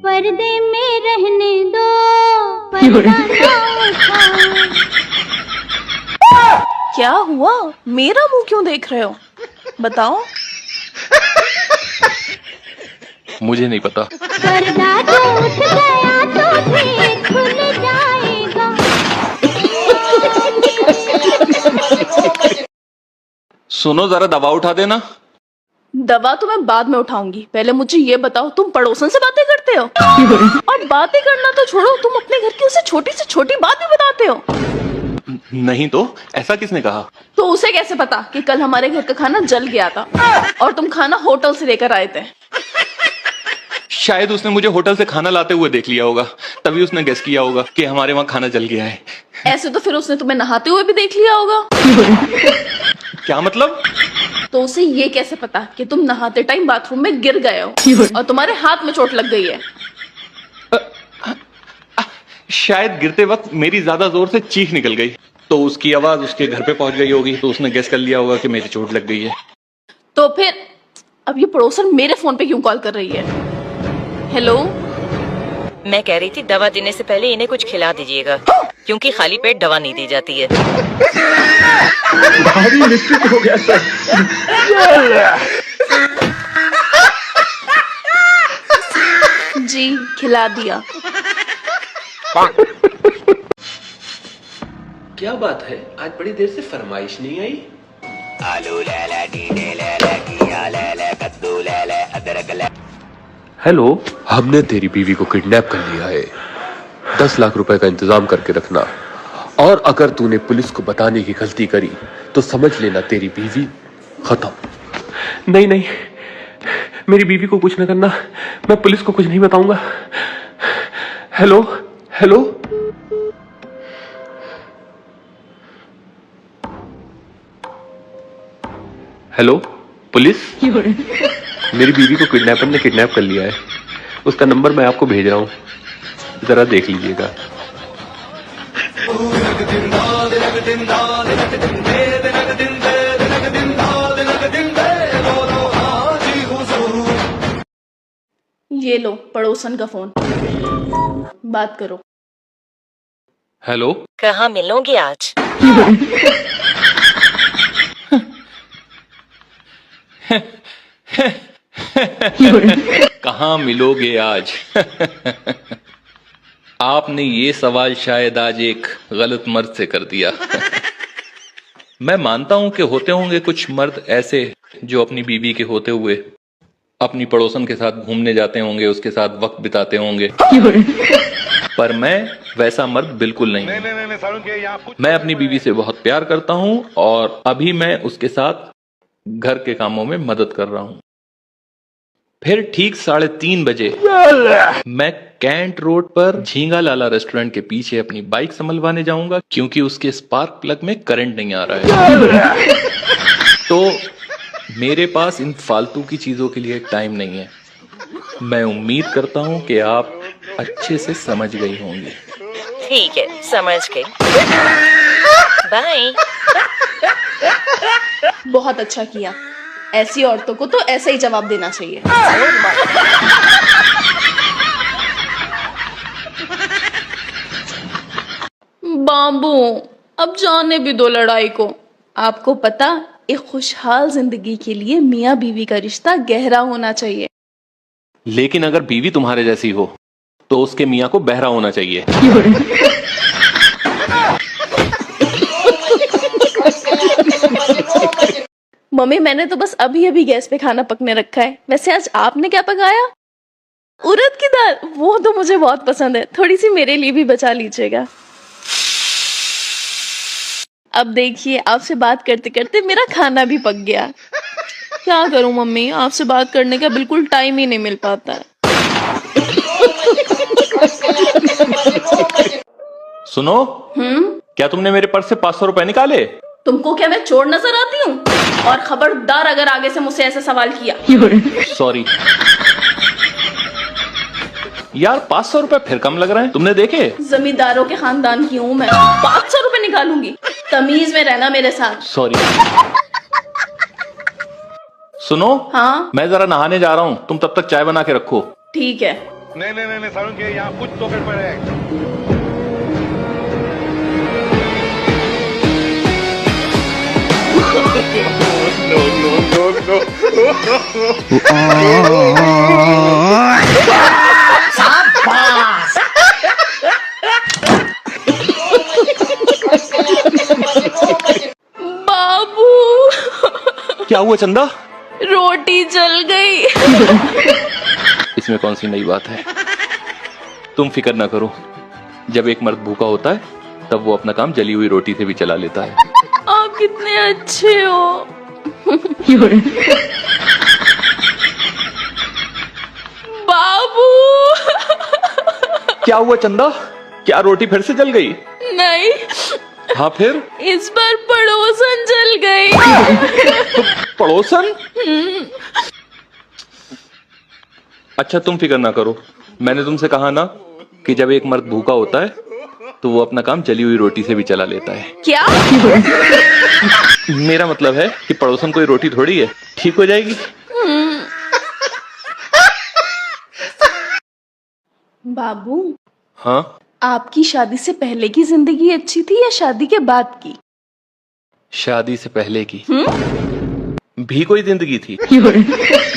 पर्दे में रहने दो, पर्दा ना उठाओ। क्या हुआ? मेरा मुंह क्यों देख रहे हो? बताओ। मुझे नहीं पता। पर्दा जो उठ गया तो फिर खुल जाएगा। सुनो, जरा दवा उठा देना। दवा तो मैं बाद में उठाऊंगी, पहले मुझे ये बताओ तुम पड़ोसन से बातें करते हो? और बातें करना तो छोड़ो, तुम अपने घर की उसे छोटी से छोटी बात भी बताते हो। नहीं तो ऐसा किसने कहा? तो उसे कैसे पता कि कल हमारे घर का खाना जल गया था और तुम खाना होटल से लेकर आए थे? शायद उसने मुझे होटल से खाना लाते हुए देख लिया होगा, तभी उसने गेस किया होगा कि हमारे वहां खाना जल गया है। ऐसे तो फिर उसने तुम्हें नहाते हुए भी देख लिया होगा। क्या मतलब? तो उसे ये कैसे पता कि तुम नहाते टाइम बाथरूम में गिर गए हो और तुम्हारे हाथ में चोट लग गई है? शायद गिरते वक्त मेरी ज्यादा जोर से चीख निकल गई, तो उसकी आवाज उसके घर पे पहुंच गई होगी, तो उसने गेस कर लिया होगा कि मेरी चोट लग गई है। तो फिर अब ये पड़ोसन मेरे फोन पे क्यों कॉल कर रही है? हेलो, मैं कह रही थी दवा देने से पहले इन्हें कुछ खिला दीजिएगा, क्योंकि खाली पेट दवा नहीं दी जाती है। भारी मिस्टेक हो गया सर। जी खिला दिया। क्या बात है, आज बड़ी देर से फरमाइश नहीं आई? हेलो, हमने तेरी बीवी को किडनैप कर लिया है। 10 लाख रुपए का इंतजाम करके रखना, और अगर तूने पुलिस को बताने की गलती करी तो समझ लेना तेरी बीवी खत्म। नहीं नहीं, मेरी बीवी को कुछ न करना, मैं पुलिस को कुछ नहीं बताऊंगा। हेलो हेलो, हेलो पुलिस, मेरी बीवी को किडनैपर ने किडनैप कर लिया है। उसका नंबर मैं आपको भेज रहा हूं, जरा देख लीजिएगा। ये लो पड़ोसन का फोन, बात करो। हेलो, कहाँ मिलोगे आज? कहाँ मिलोगे आज? आपने ये सवाल शायद आज एक गलत मर्द से कर दिया। मैं मानता हूं कि होते होंगे कुछ मर्द ऐसे जो अपनी बीवी के होते हुए अपनी पड़ोसन के साथ घूमने जाते होंगे, उसके साथ वक्त बिताते होंगे, पर मैं वैसा मर्द बिल्कुल नहीं हूं। मैं अपनी बीवी से बहुत प्यार करता हूं और अभी मैं उसके साथ घर के कामों में मदद कर रहा हूं। फिर ठीक 3:30 बजे मैं कैंट रोड पर झींगा लाला रेस्टोरेंट के पीछे अपनी बाइक संभलवाने जाऊंगा, क्योंकि उसके स्पार्क प्लग में करंट नहीं आ रहा है। तो मेरे पास इन फालतू की चीजों के लिए टाइम नहीं है। मैं उम्मीद करता हूं कि आप अच्छे से समझ गई होंगी। ठीक है, समझ गई। बाय। बहुत अच्छा किया, ऐसी औरतों को तो ऐसा ही जवाब देना चाहिए। बाबू अब जाने भी दो लड़ाई को। आपको पता, एक खुशहाल जिंदगी के लिए मियाँ बीवी का रिश्ता गहरा होना चाहिए। लेकिन अगर बीवी तुम्हारे जैसी हो तो उसके मियाँ को बहरा होना चाहिए। मम्मी मैंने तो बस अभी अभी गैस पे खाना पकने रखा है। वैसे आज आपने क्या पकाया? उड़द की दाल, वो तो मुझे बहुत पसंद है, थोड़ी सी मेरे लिए भी बचा लीजिएगा। अब देखिए, आपसे बात करते करते मेरा खाना भी पक गया। क्या करूं मम्मी, आपसे बात करने का बिल्कुल टाइम ही नहीं मिल पाता है। सुनो, क्या तुमने मेरे पर्स से 500 रुपए निकाले? तुमको क्या मैं चोर नजर आती हूँ? और खबरदार अगर आगे से मुझसे ऐसा सवाल किया। सॉरी यार, 500 रुपए फिर कम लग रहे हैं, तुमने देखे? जमींदारों के खानदान की हूँ मैं, 500 रुपए निकालूंगी? तमीज में रहना मेरे साथ। सॉरी। सुनो, हाँ मैं जरा नहाने जा रहा हूँ, तुम तब तक चाय बना के रखो। ठीक है। नहीं सारुण के यहाँ कुछ तो गड़बड़ है। बाबू क्या हुआ चंदा? रोटी जल गई। इसमें कौन सी नई बात है? तुम फिक्र ना करो, जब एक मर्द भूखा होता है तब वो अपना काम जली हुई रोटी से भी चला लेता है। आप कितने अच्छे हो। बाबू क्या हुआ चंदा? क्या रोटी फिर से जल गई? नहीं, हाँ फिर? इस बार पड़ोसन जल गई। पड़ोसन? अच्छा तुम फिक्र ना करो, मैंने तुमसे कहा ना कि जब एक मर्द भूखा होता है तो वो अपना काम जली हुई रोटी से भी चला लेता है। क्या? मेरा मतलब है कि पड़ोसन कोई रोटी थोड़ी है, ठीक हो जाएगी। बाबू, हाँ? आपकी शादी से पहले की जिंदगी अच्छी थी या शादी के बाद की? शादी से पहले की भी कोई जिंदगी थी।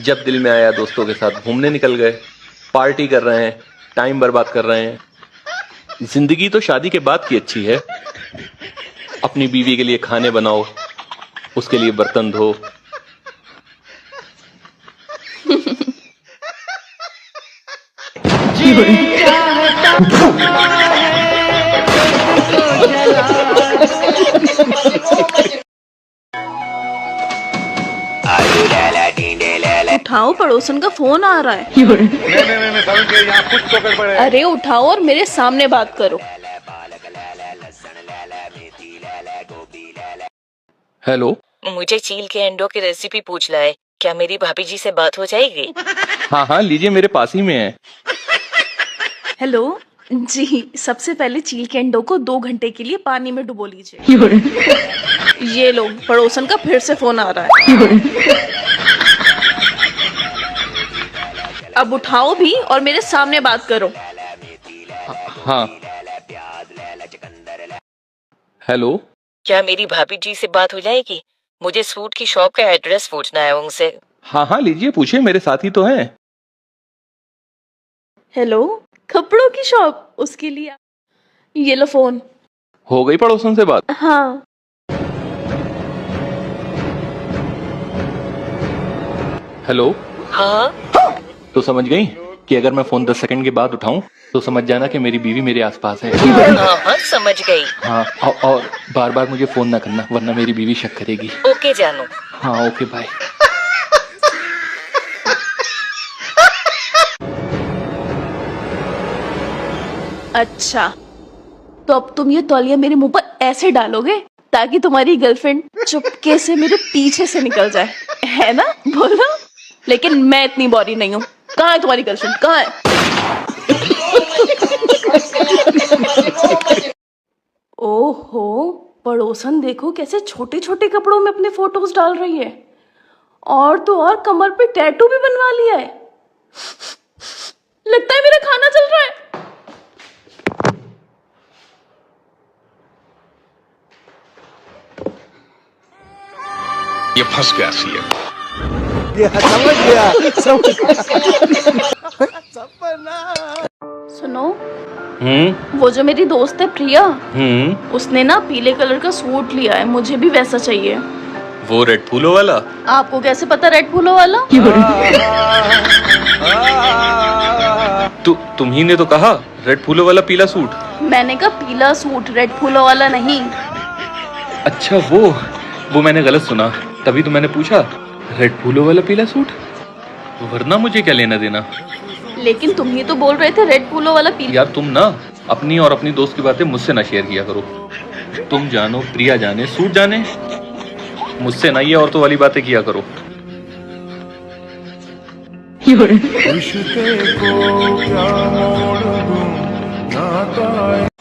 जब दिल में आया दोस्तों के साथ घूमने निकल गए, पार्टी कर रहे हैं, टाइम बर्बाद कर रहे हैं। जिंदगी तो शादी के बाद की अच्छी है। अपनी बीवी के लिए खाने बनाओ, उसके लिए बर्तन धो। उठाओ, पड़ोसन का फोन आ रहा है। अरे उठाओ और मेरे सामने बात करो। हेलो, मुझे चील के अंडों की रेसिपी पूछना है, क्या मेरी भाभी जी से बात हो जाएगी? हाँ हाँ लीजिए, मेरे पास ही में है। हेलो जी, सबसे पहले चील के अंडों को 2 घंटे के लिए पानी में डुबो लीजिए। ये लो, पड़ोसन का फिर से फोन आ रहा है। अब उठाओ भी और मेरे सामने बात करो। हाँ। हेलो, क्या मेरी भाभी जी से बात हो जाएगी? मुझे सूट की शॉप का एड्रेस पूछना है उनसे। हाँ हाँ लीजिए, पूछिए, मेरे साथी तो हैं। हेलो, कपड़ों की शॉप, उसके लिए ये लो फोन। हो गई पड़ोसन से बात? हाँ। हेलो? हाँ? तो समझ गई कि अगर मैं फोन 10 सेकंड के बाद उठाऊं तो समझ जाना कि मेरी बीवी मेरे आसपास है। हाँ हाँ समझ गई। हाँ, और बार बार मुझे फोन ना करना वरना मेरी बीवी शक करेगी। ओके जानू। हाँ ओके बाय। अच्छा, तो अब तुम ये तौलिया मेरे मुंह पर ऐसे डालोगे ताकि तुम्हारी गर्लफ्रेंड चुपके से मेरे पीछे से निकल जाए, है ना? बोलो। लेकिन मैं इतनी बोरी नहीं हूँ। कहाँ है तुम्हारी गर्लफ्रेंड? कहाँ है? ओहो, पड़ोसन देखो कैसे छोटे छोटे कपड़ों में अपने फोटोज डाल रही है, और तो और कमर पे टैटू भी बनवा लिया है। लगता है मेरा खाना चल रहा है। ये फंस गया सी सुनो, वो जो मेरी दोस्त है प्रिया, उसने ना पीले कलर का सूट लिया है, मुझे भी वैसा चाहिए। वो रेड फूलों वाला? आपको कैसे पता रेड फूलों वाला? तुम ही ने तो कहा रेड फूलों वाला पीला सूट। मैंने कहा पीला सूट, रेड फूलों वाला नहीं। अच्छा वो मैंने गलत सुना, तभी तो मैंने पूछा रेड फूलों वाला पीला सूट, वरना मुझे क्या लेना देना। लेकिन तुम ही तो बोल रहे थे रेड फूलों वाला पीला। यार तुम ना अपनी और अपनी दोस्त की बातें मुझसे ना शेयर किया करो। तुम जानो, प्रिया जाने, सूट जाने, मुझसे ना ये औरतों वाली बातें किया करो।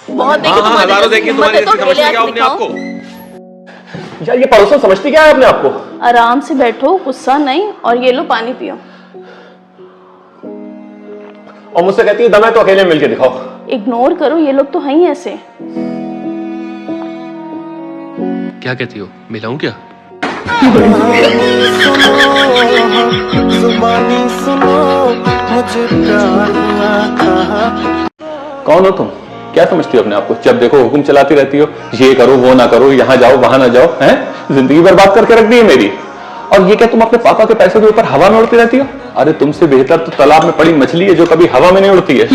बहुत देखी हजारों देखी तुम्हारी, तो समझती क्या अपने आप को? यार ये पड़ोसन समझती क्या है अपने आप को? आराम से बैठो, गुस्सा नहीं, और ये लो पानी पियो। और मुझसे कहती है दम है तो अकेले मिलके दिखाओ। इग्नोर करो, ये लोग तो हैं ही ऐसे। क्या कहती हो, मिलाऊं क्या? कौन हो तुम? क्या समझती हो अपने आप को? जब देखो हुक्म चलाती रहती हो, ये करो वो ना करो, यहाँ जाओ वहां ना जाओ, हैं? जिंदगी बर्बाद करके रख दी है मेरी। और ये क्या तुम अपने पापा के पैसे के ऊपर हवा में उड़ती रहती हो? अरे तुमसे बेहतर तो तालाब में पड़ी मछली है जो कभी हवा में नहीं उड़ती है।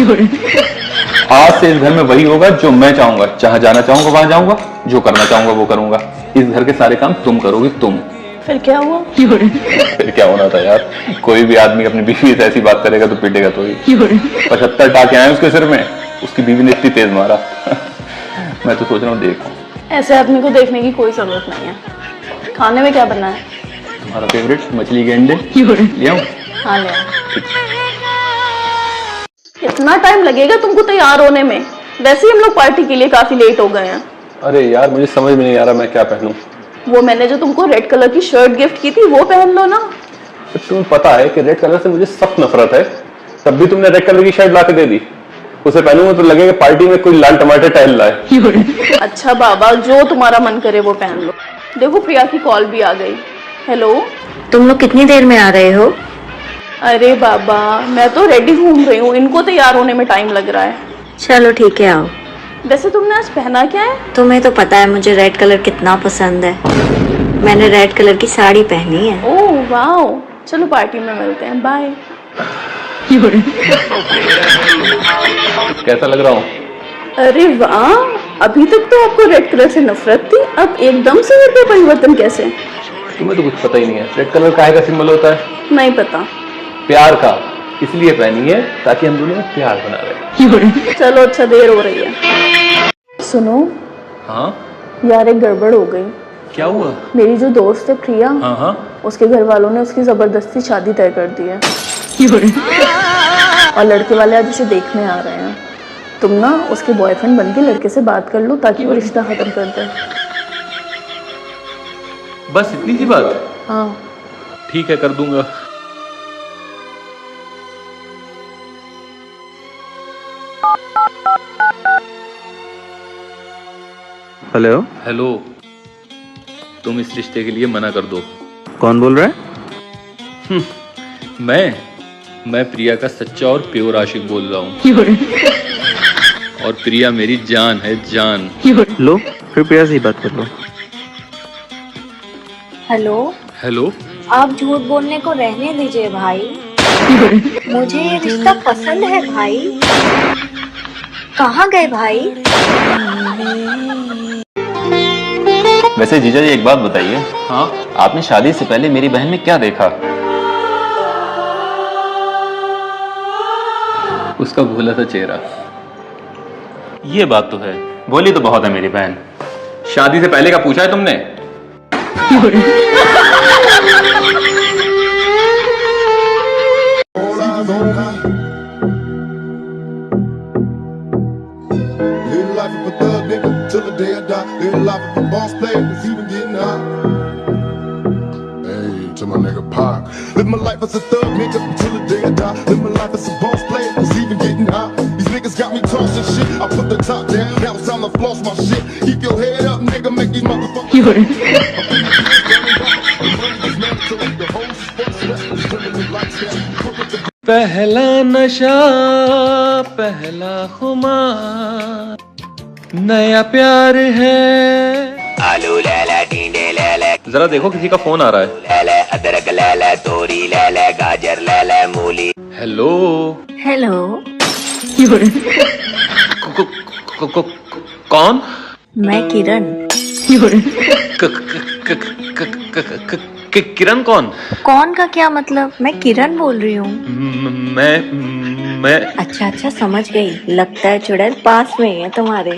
आज से इस घर में वही होगा जो मैं चाहूंगा, जहां जाना चाहूंगा वहां जाऊंगा, जो करना चाहूंगा वो करूंगा। इस घर के सारे काम तुम करोगी, तुम। फिर क्या हुआ? फिर क्या होना था यार? कोई भी आदमी अपनी बीवी से ऐसी बात करेगा तो पीटेगा तो ही। 75 टाके आए उसके सिर में, उसकी बीवी ने इतनी तेज मारा। मैं तो सोच रहा हूँ देखूं। ऐसे आदमी को देखने की कोई जरूरत नहीं है। खाने में क्या बना है? तुम्हारा फेवरेट मछली के अंडे ले आऊं? हाँ ले आओ। कितना टाइम लगेगा तुमको तैयार होने में? वैसे ही हम लोग पार्टी के लिए काफी लेट हो गए हैं। अरे यार मुझे समझ में नहीं आ रहा मैं क्या पहनूं। वो मैंने जो तुमको रेड कलर की शर्ट गिफ्ट की थी वो पहन लो ना। तो तुम्हें पता है कि रेड कलर से मुझे सख्त नफरत है, तब भी तुमने रेड कलर की शर्ट ला के दे दी। उसे पहनूंगा तो लगेगा पार्टी में कोई लाल टमाटर टहल रहा है। अच्छा बाबा, जो तुम्हारा मन करे वो पहन लो। देखो प्रिया की कॉल भी आ गई। हेलो, तुम लोग कितनी देर में आ रहे हो? अरे बाबा मैं तो रेडी घूम रही हूँ, इनको तैयार होने में टाइम लग रहा है। चलो ठीक है आओ। वैसे तुमने आज पहना क्या है? तुम्हें तो पता है मुझे रेड कलर कितना पसंद है। मैंने रेड कलर की साड़ी पहनी है। ओह वाओ, चलो पार्टी में मिलते हैं, बाय। कैसा लग रहा हूँ? अरे वाह, अभी तक तो आपको रेड कलर से नफरत थी, अब एकदम से ये परिवर्तन कैसे? तुम्हें तो कुछ पता ही नहीं है। रेड कलर काहे का सिंबल होता है? नहीं पता। प्यार का, इसलिए पहनी है ताकि हम दोनों में प्यार बना रहे। चलो अच्छा, देर हो रही है। सुनो। हाँ यार एक गड़बड़ हो गई। क्या हुआ? मेरी जो दोस्त है प्रिया, हाँ उसके घर वालों ने उसकी जबरदस्ती शादी तय कर दी है और लड़के वाले आज उसे देखने आ रहे हैं। तुम ना उसके बॉयफ्रेंड बन के लड़के से बात कर लो ताकि वो रिश्ता खत्म कर दे। बस इतनी सी बात? हाँ ठीक है, कर दूंगा। हेलो, हेलो, तुम इस रिश्ते के लिए मना कर दो। कौन बोल रहा है? मैं प्रिया का सच्चा और प्योर आशिक बोल रहा हूँ। और प्रिया मेरी जान है, जान। लो, फिर प्रिया से ही बात कर लो। हेलो, हेलो, आप झूठ बोलने को रहने दीजिए भाई। मुझे ये रिश्ता पसंद है भाई। कहाँ गए भाई? वैसे जीजा जी एक बात बताइए। हाँ, आपने शादी से पहले मेरी बहन में क्या देखा? उसका भूला था चेहरा। ये बात तो है, बोली तो बहुत है मेरी बहन। शादी से पहले का पूछा है तुमने? Live life of a thug nigga till the day I die. Live life of a boss player that's even getting high. Hey, to my nigga Pac. Live my life as a thug nigga till the day I die. Live my life as a boss player that's even getting high. These niggas got me tossing shit. I put the top down. Now it's time to floss my shit. Keep your head up, nigga. Make these motherfuckers. पहला नशा, पहला खुमार, नया प्यार है। आलू लैला टिंडे लैला, जरा देखो किसी का फोन आ रहा है। लैला अदरक लैला तोरी लैला गाजर लैला मूली। हेलो, हेलो, कौन? मैं किरण। किरण कौन? कौन का क्या मतलब? मैं किरण बोल रही हूँ। मैं अच्छा समझ गई। लगता है चुड़ैल पास में ही है तुम्हारे।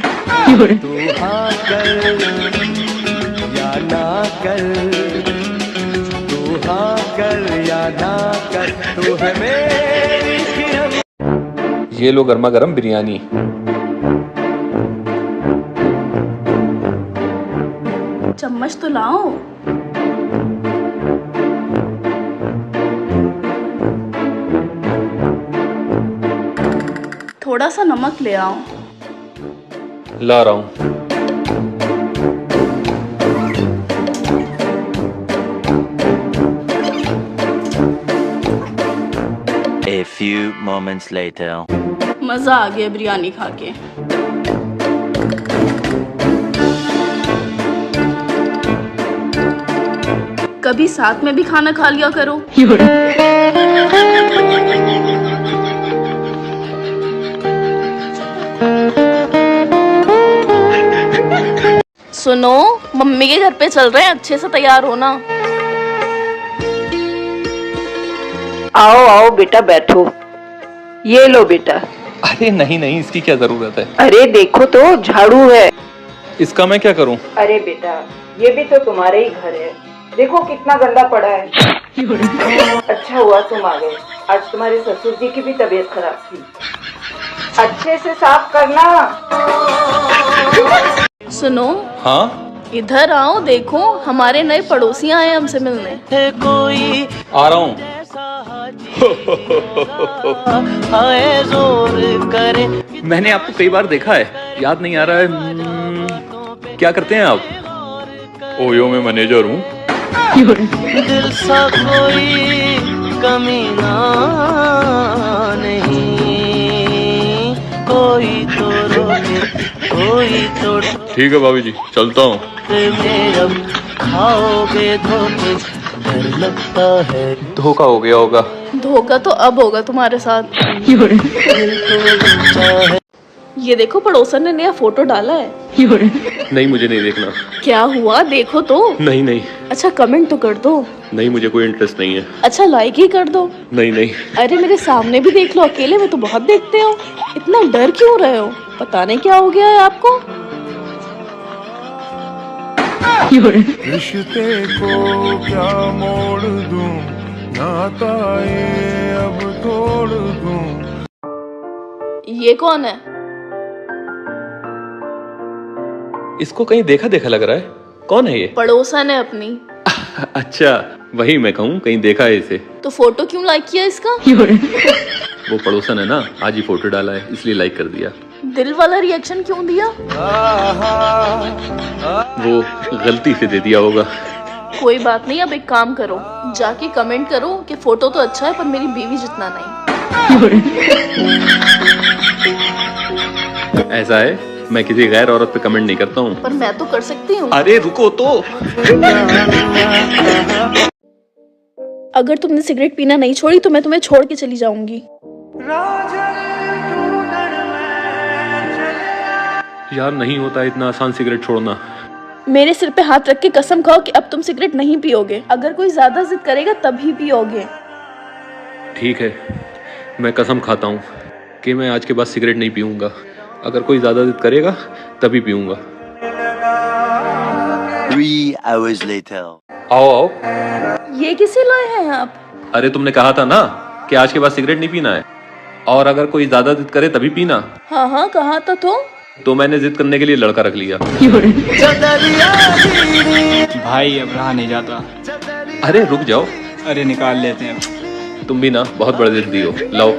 ये लो गर्मा गर्म बिरयानी। चम्मच तो लाओ। थोड़ा सा नमक ले आओ। ला रहा हूँ। A few moments later. मजा आ गया बिरयानी खा के। कभी साथ में भी खाना खा लिया करो। सुनो, मम्मी के घर पे चल रहे हैं, अच्छे से तैयार होना। आओ आओ बेटा बैठो। ये लो बेटा। अरे नहीं नहीं, इसकी क्या जरूरत है? अरे देखो तो झाड़ू है। इसका मैं क्या करूं? अरे बेटा, ये भी तो तुम्हारे ही घर है, देखो कितना गंदा पड़ा है। अच्छा हुआ तुम आ गए, आज तुम्हारे ससुर जी की भी तबीयत खराब थी। अच्छे से साफ करना। सुनो, हाँ इधर आओ, देखो हमारे नए पड़ोसी आए हमसे मिलने। आ रहा हूँ। मैंने आपको कई बार देखा है, याद नहीं आ रहा है। क्या करते हैं आप? ओयो में मैनेजर हूँ। दिल सा कोई कमीना नहीं, कोई तो रोके कोई तो। ठीक है भाभी जी, चलता हूँ। अब खाओगे धोखे, डर लगता है। धोखा हो गया होगा। धोखा तो अब होगा तुम्हारे साथ। ये देखो, पड़ोसन ने नया फोटो डाला है। नहीं, मुझे नहीं देखना। क्या हुआ, देखो तो। नहीं नहीं अच्छा कमेंट तो कर दो। नहीं, मुझे कोई इंटरेस्ट नहीं है। अच्छा लाइक ही कर दो। नहीं नहीं अरे मेरे सामने भी देख लो, अकेले में तो बहुत देखते हो। इतना डर क्यों रहे हो? पता नहीं क्या हो गया है आपको। रिश्ते को क्या मोड़ दूं, नाता ये अब तोड़ दूं। ये कौन है? इसको कहीं देखा देखा लग रहा है। कौन है ये? पड़ोसन है अपनी। अच्छा, वही मैं कहूँ, कहीं देखा है इसे। तो फोटो क्यों लाइक किया इसका? वो पड़ोसन है ना, आज ही फोटो डाला है इसलिए लाइक कर दिया। दिल वाला रिएक्शन क्यों दिया? वो गलती से दे दिया होगा। कोई बात नहीं, अब एक काम करो, जाके कमेंट करो कि फोटो तो अच्छा है पर मेरी बीवी जितना नहीं। ऐसा है, मैं किसी गैर औरत पे कमेंट नहीं करता हूँ। पर मैं तो कर सकती हूँ। अरे रुको तो। अगर तुमने सिगरेट पीना नहीं छोड़ी तो मैं तुम्हें छोड़ के चली जाऊंगी। यार नहीं होता इतना आसान सिगरेट छोड़ना। मेरे सिर पे हाथ रख के कसम खाओ कि अब तुम सिगरेट नहीं पियोगे। अगर कोई ज्यादा जिद करेगा तभी पियोगे। ठीक है, मैं कसम खाता हूँ कि मैं आज के बाद सिगरेट नहीं पीऊंगा। अगर कोई ज्यादा जिद करेगा तभी पीऊंगा। 3 hours later. आओ आओ। ये किसे लाए हैं आप? अरे तुमने कहा था ना कि आज के बाद सिगरेट नहीं पीना है, और अगर कोई ज्यादा जिद करे तभी पीना। हाँ हाँ, कहा था तो मैंने जिद करने के लिए लड़का रख लिया। भाई अब रहा नहीं जाता। अरे रुक जाओ। अरे निकाल लेते हैं। तुम भी ना बहुत बड़े जिद्दी हो। लाओ।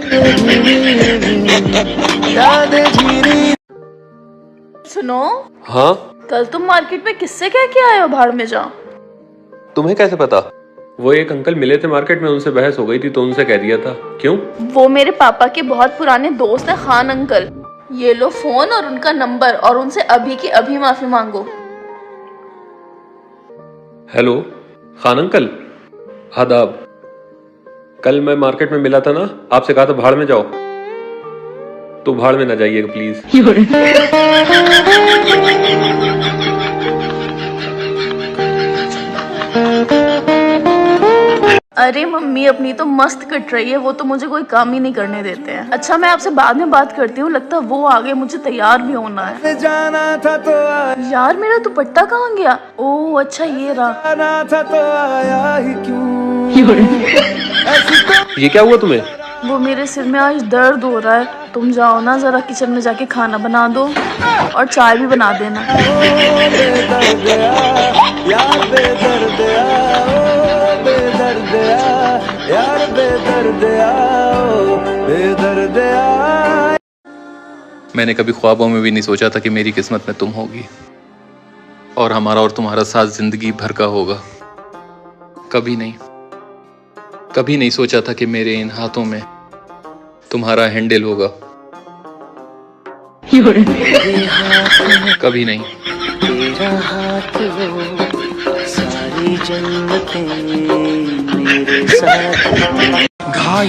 सुनो, हाँ? कल तुम मार्केट में किससे कह के आए हो भाड़ में जाओ? तुम्हें कैसे पता? वो एक अंकल मिले थे मार्केट में, उनसे बहस हो गई थी तो उनसे कह दिया था। क्यों? वो मेरे पापा के बहुत पुराने दोस्त हैं, खान अंकल। ये लो फोन और उनका नंबर, और उनसे अभी की अभी माफी मांगो। हेलो खान अंकल, आदाब। कल मैं मार्केट में मिला था ना, आपसे कहा था भाड़ में जाओ, तो भाड़ में ना जाइएगा प्लीज। अरे मम्मी अपनी तो मस्त कट रही है, वो तो मुझे कोई काम ही नहीं करने देते हैं। अच्छा मैं आपसे बाद में बात करती हूँ, लगता है वो आगे, मुझे तैयार भी होना है। जाना था तो यार मेरा दुपट्टा कहाँ गया? ओह अच्छा ये रहा। आना था तो आया ही क्यों? ये क्या हुआ तुम्हें? वो मेरे सिर में आज दर्द हो रहा है। तुम जाओ ना जरा किचन में जाके खाना बना दो और चाय भी बना देना। मैंने कभी ख्वाबों में भी नहीं सोचा था कि मेरी किस्मत में तुम होगी और हमारा और तुम्हारा साथ जिंदगी भर का होगा। कभी नहीं सोचा था कि मेरे इन हाथों में तुम्हारा हैंडल होगा। कभी नहीं। तेरा हाथ वो, सारी जन्नतें मेरे साथ।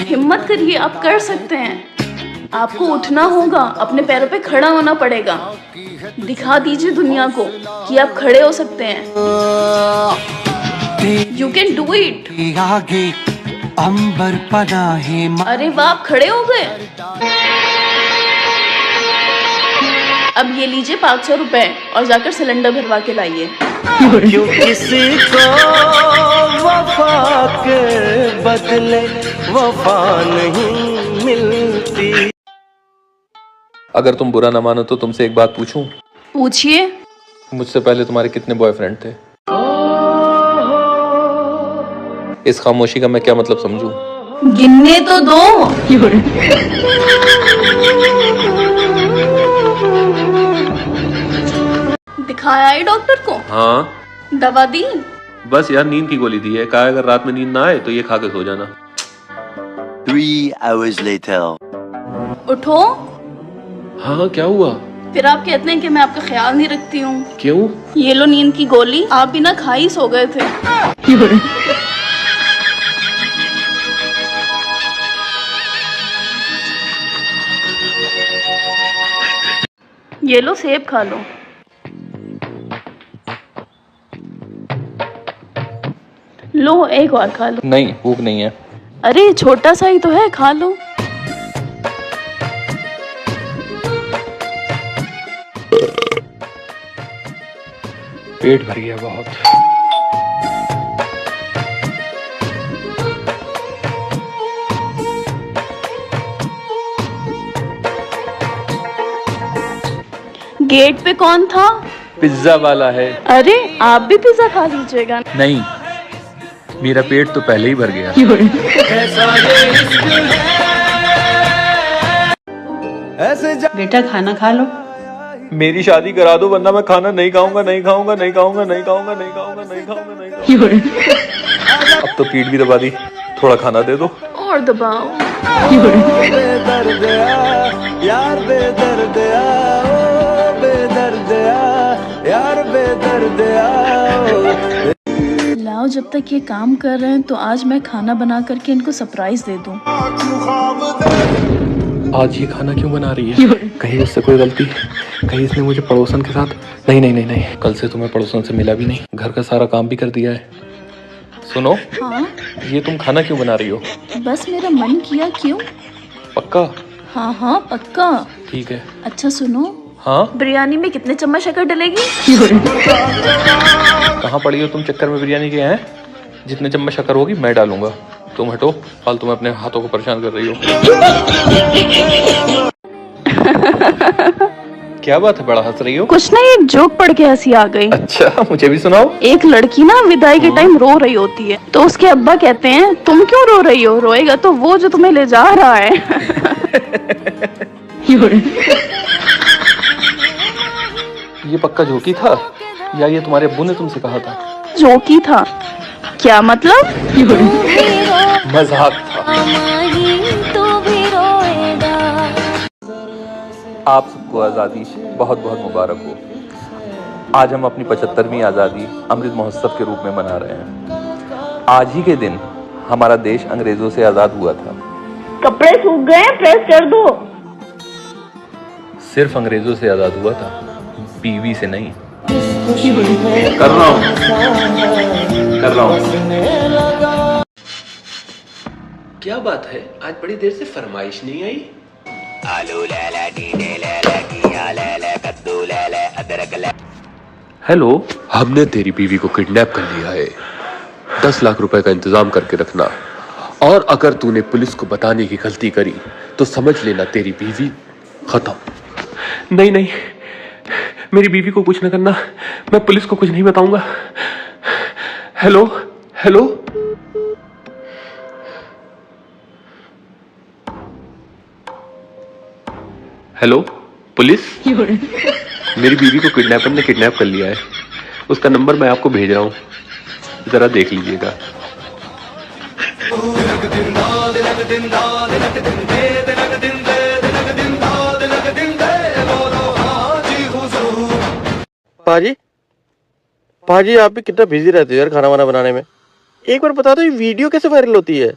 हिम्मत करिए, आप कर सकते हैं। आपको उठना होगा, अपने पैरों पे खड़ा होना पड़ेगा। दिखा दीजिए दुनिया को कि आप खड़े हो सकते हैं। You can do it. आगे अंबर पनाहे। अरे वाह, आप खड़े हो गए। अब ये लीजिए 500 रुपए और जाकर सिलेंडर भरवा के लाइए। क्यों किसी को वफा के बदले वफा नहीं मिलती। अगर तुम बुरा ना मानो तो तुमसे एक बात पूछूं? पूछिए। मुझसे पहले तुम्हारे कितने बॉयफ्रेंड थे? इस खामोशी का मैं क्या मतलब समझूं? गिनने तो दो। दिखाया है डॉक्टर को? हाँ, दवा दी? बस यार नींद की गोली दी है। कहा अगर रात में नींद ना आए तो ये खा के सो जाना। 3 hours later. उठो। हाँ, क्या हुआ? फिर आप कहते हैं कि मैं आपका ख्याल नहीं रखती हूँ। क्यों? ये लो नींद की गोली, आप बिना खा ही सो गए थे। ये लो सेब खा लो। लो एक और खा लो। नहीं, भूख नहीं है। अरे छोटा सा ही तो है, खा लो। पेट भर गया बहुत। गेट पे कौन था? पिज्जा वाला है। अरे आप भी पिज्जा खा लीजिएगा। नहीं, मेरा पेट तो पहले ही भर गया। बेटा खाना खा लो। मेरी शादी करा दो वरना मैं खाना नहीं खाऊंगा, नहीं खाऊंगा, नहीं खाऊंगा, नहीं खाऊंगा, नहीं खाऊंगा, नहीं खाऊंगा, नहीं खाऊंगा। अब तो पीठ भी दबा दी, थोड़ा खाना दे दो। और दबाओ। यार बेदर्द यार बेदर्द लाओ, जब तक ये काम कर रहे हैं तो आज मैं खाना बना करके इनको सरप्राइज दे दूं। आज ये खाना क्यों बना रही है? कहीं इससे कोई गलती? कहीं इसने मुझे पड़ोसन के साथ? नहीं नहीं नहीं नहीं, कल से तुम्हें पड़ोसन से मिला भी नहीं, घर का सारा काम भी कर दिया है। सुनो। हाँ? ये तुम खाना क्यों बना रही हो? बस मेरा मन किया। क्यों? पक्का? हाँ हाँ पक्का। ठीक है। अच्छा सुनो। हाँ? बिरयानी में कितने चम्मच शक्कर डलेगी? कहाँ पड़ी हो तुम चक्कर में बिरयानी के? हैं जितने चम्मच शक्कर होगी मैं डालूंगा। तुम हटो, फालतू में अपने हाथों को परेशान कर रही हो। क्या बात है, बड़ा हंस रही हो? कुछ नहीं, एक जोक पढ़ के हंसी आ गई। अच्छा, मुझे भी सुनाओ। एक लड़की ना विदाई के टाइम रो रही होती है, तो उसके अब्बा कहते हैं तुम क्यों रो रही हो? रोएगा तो वो जो तुम्हें ले जा रहा है। ये पक्का जोकी था या ये तुम्हारे अब्बू ने तुमसे कहा था? जोकी था। क्या मतलब? मजाक था। आप सबको आज़ादी बहुत बहुत मुबारक हो। आज हम अपनी 75वीं आज़ादी अमृत महोत्सव के रूप में मना रहे हैं। आज ही के दिन हमारा देश अंग्रेजों से आज़ाद हुआ था। कपड़े सूख गए, प्रेस कर दो। सिर्फ अंग्रेजों से आज़ाद हुआ था, बीवी से नहीं। कर रहा हूँ। क्या बात है, आज बड़ी देर से फरमाइश नहीं आई? आलू ले ले, टीडे ले ले, घिया ले ले, कद्दू ले ले, अदरक ले। हेलो, हमने तेरी बीवी को किडनैप कर लिया है। 10 लाख रुपए का इंतजाम करके रखना, और अगर तूने पुलिस को बताने की गलती करी तो समझ लेना तेरी बीवी खत्म। नहीं नहीं, मेरी बीवी को कुछ न करना, मैं पुलिस को कुछ नहीं बताऊंगा। हेलो हेलो, हेलो पुलिस, मेरी बीवी को किडनैपर ने किडनैप कर लिया है। उसका नंबर मैं आपको भेज रहा हूँ, जरा देख लीजिएगा। पाजी आप भी कितना बिजी रहते हो यार खाना वाना बनाने में। एक बार बता दो ये वीडियो कैसे वायरल होती है?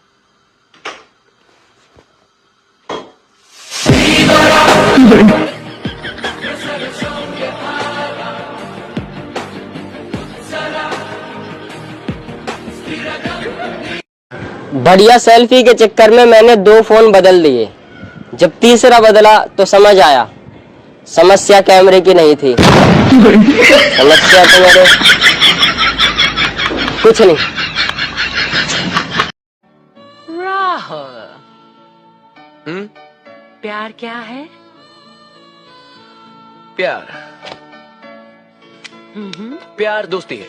बढ़िया सेल्फी के चक्कर में मैंने 2 फोन बदल दिए। जब तीसरा बदला तो समझ आया समस्या कैमरे की नहीं थी, समस्या तो मेरे कुछ नहीं। राहुल, प्यार क्या है? प्यार प्यार दोस्ती है।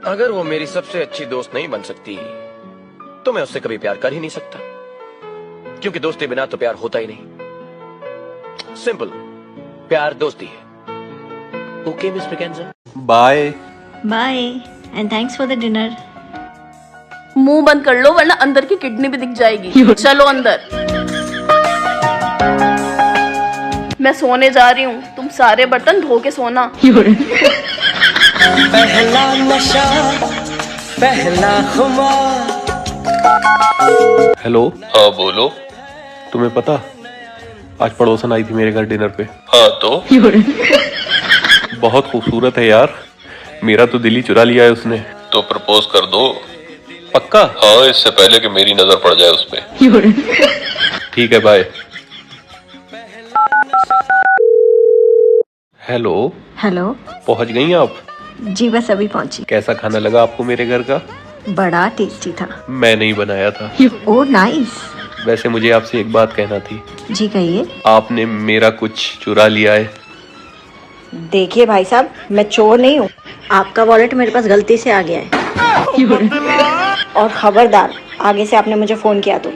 अगर वो मेरी सबसे अच्छी दोस्त नहीं बन सकती तो मैं उससे कभी प्यार कर ही नहीं सकता, क्योंकि दोस्ती बिना तो प्यार होता ही नहीं। सिंपल, प्यार दोस्ती है। Okay miss McKenzie, bye bye and thanks for the dinner. मुंह बंद कर लो वरना अंदर की किडनी भी दिख जाएगी। चलो अंदर। मैं सोने जा रही हूँ, तुम सारे बर्तन धो के सोना। पहला नशा पहला खुमार। हेलो। हाँ बोलो। तुम्हें पता, आज पड़ोसन आई थी मेरे घर डिनर पे। हाँ तो बहुत खूबसूरत है यार, मेरा तो दिल ही चुरा लिया है उसने। तो प्रपोज कर दो। पक्का? हाँ, इससे पहले कि मेरी नजर पड़ जाए उस पे। ठीक है, बाय। हेलो। हेलो, पहुंच गई आप? जी बस अभी पहुंची। कैसा खाना लगा आपको मेरे घर का? बड़ा टेस्टी था। मैं नहीं बनाया था। Oh nice. वैसे मुझे आपसे एक बात कहना थी। जी कहिए। आपने मेरा कुछ चुरा लिया है। देखिए भाई साहब, मैं चोर नहीं हूँ। आपका वॉलेट मेरे पास गलती से आ गया है। और खबरदार, आगे से आपने मुझे फोन किया तो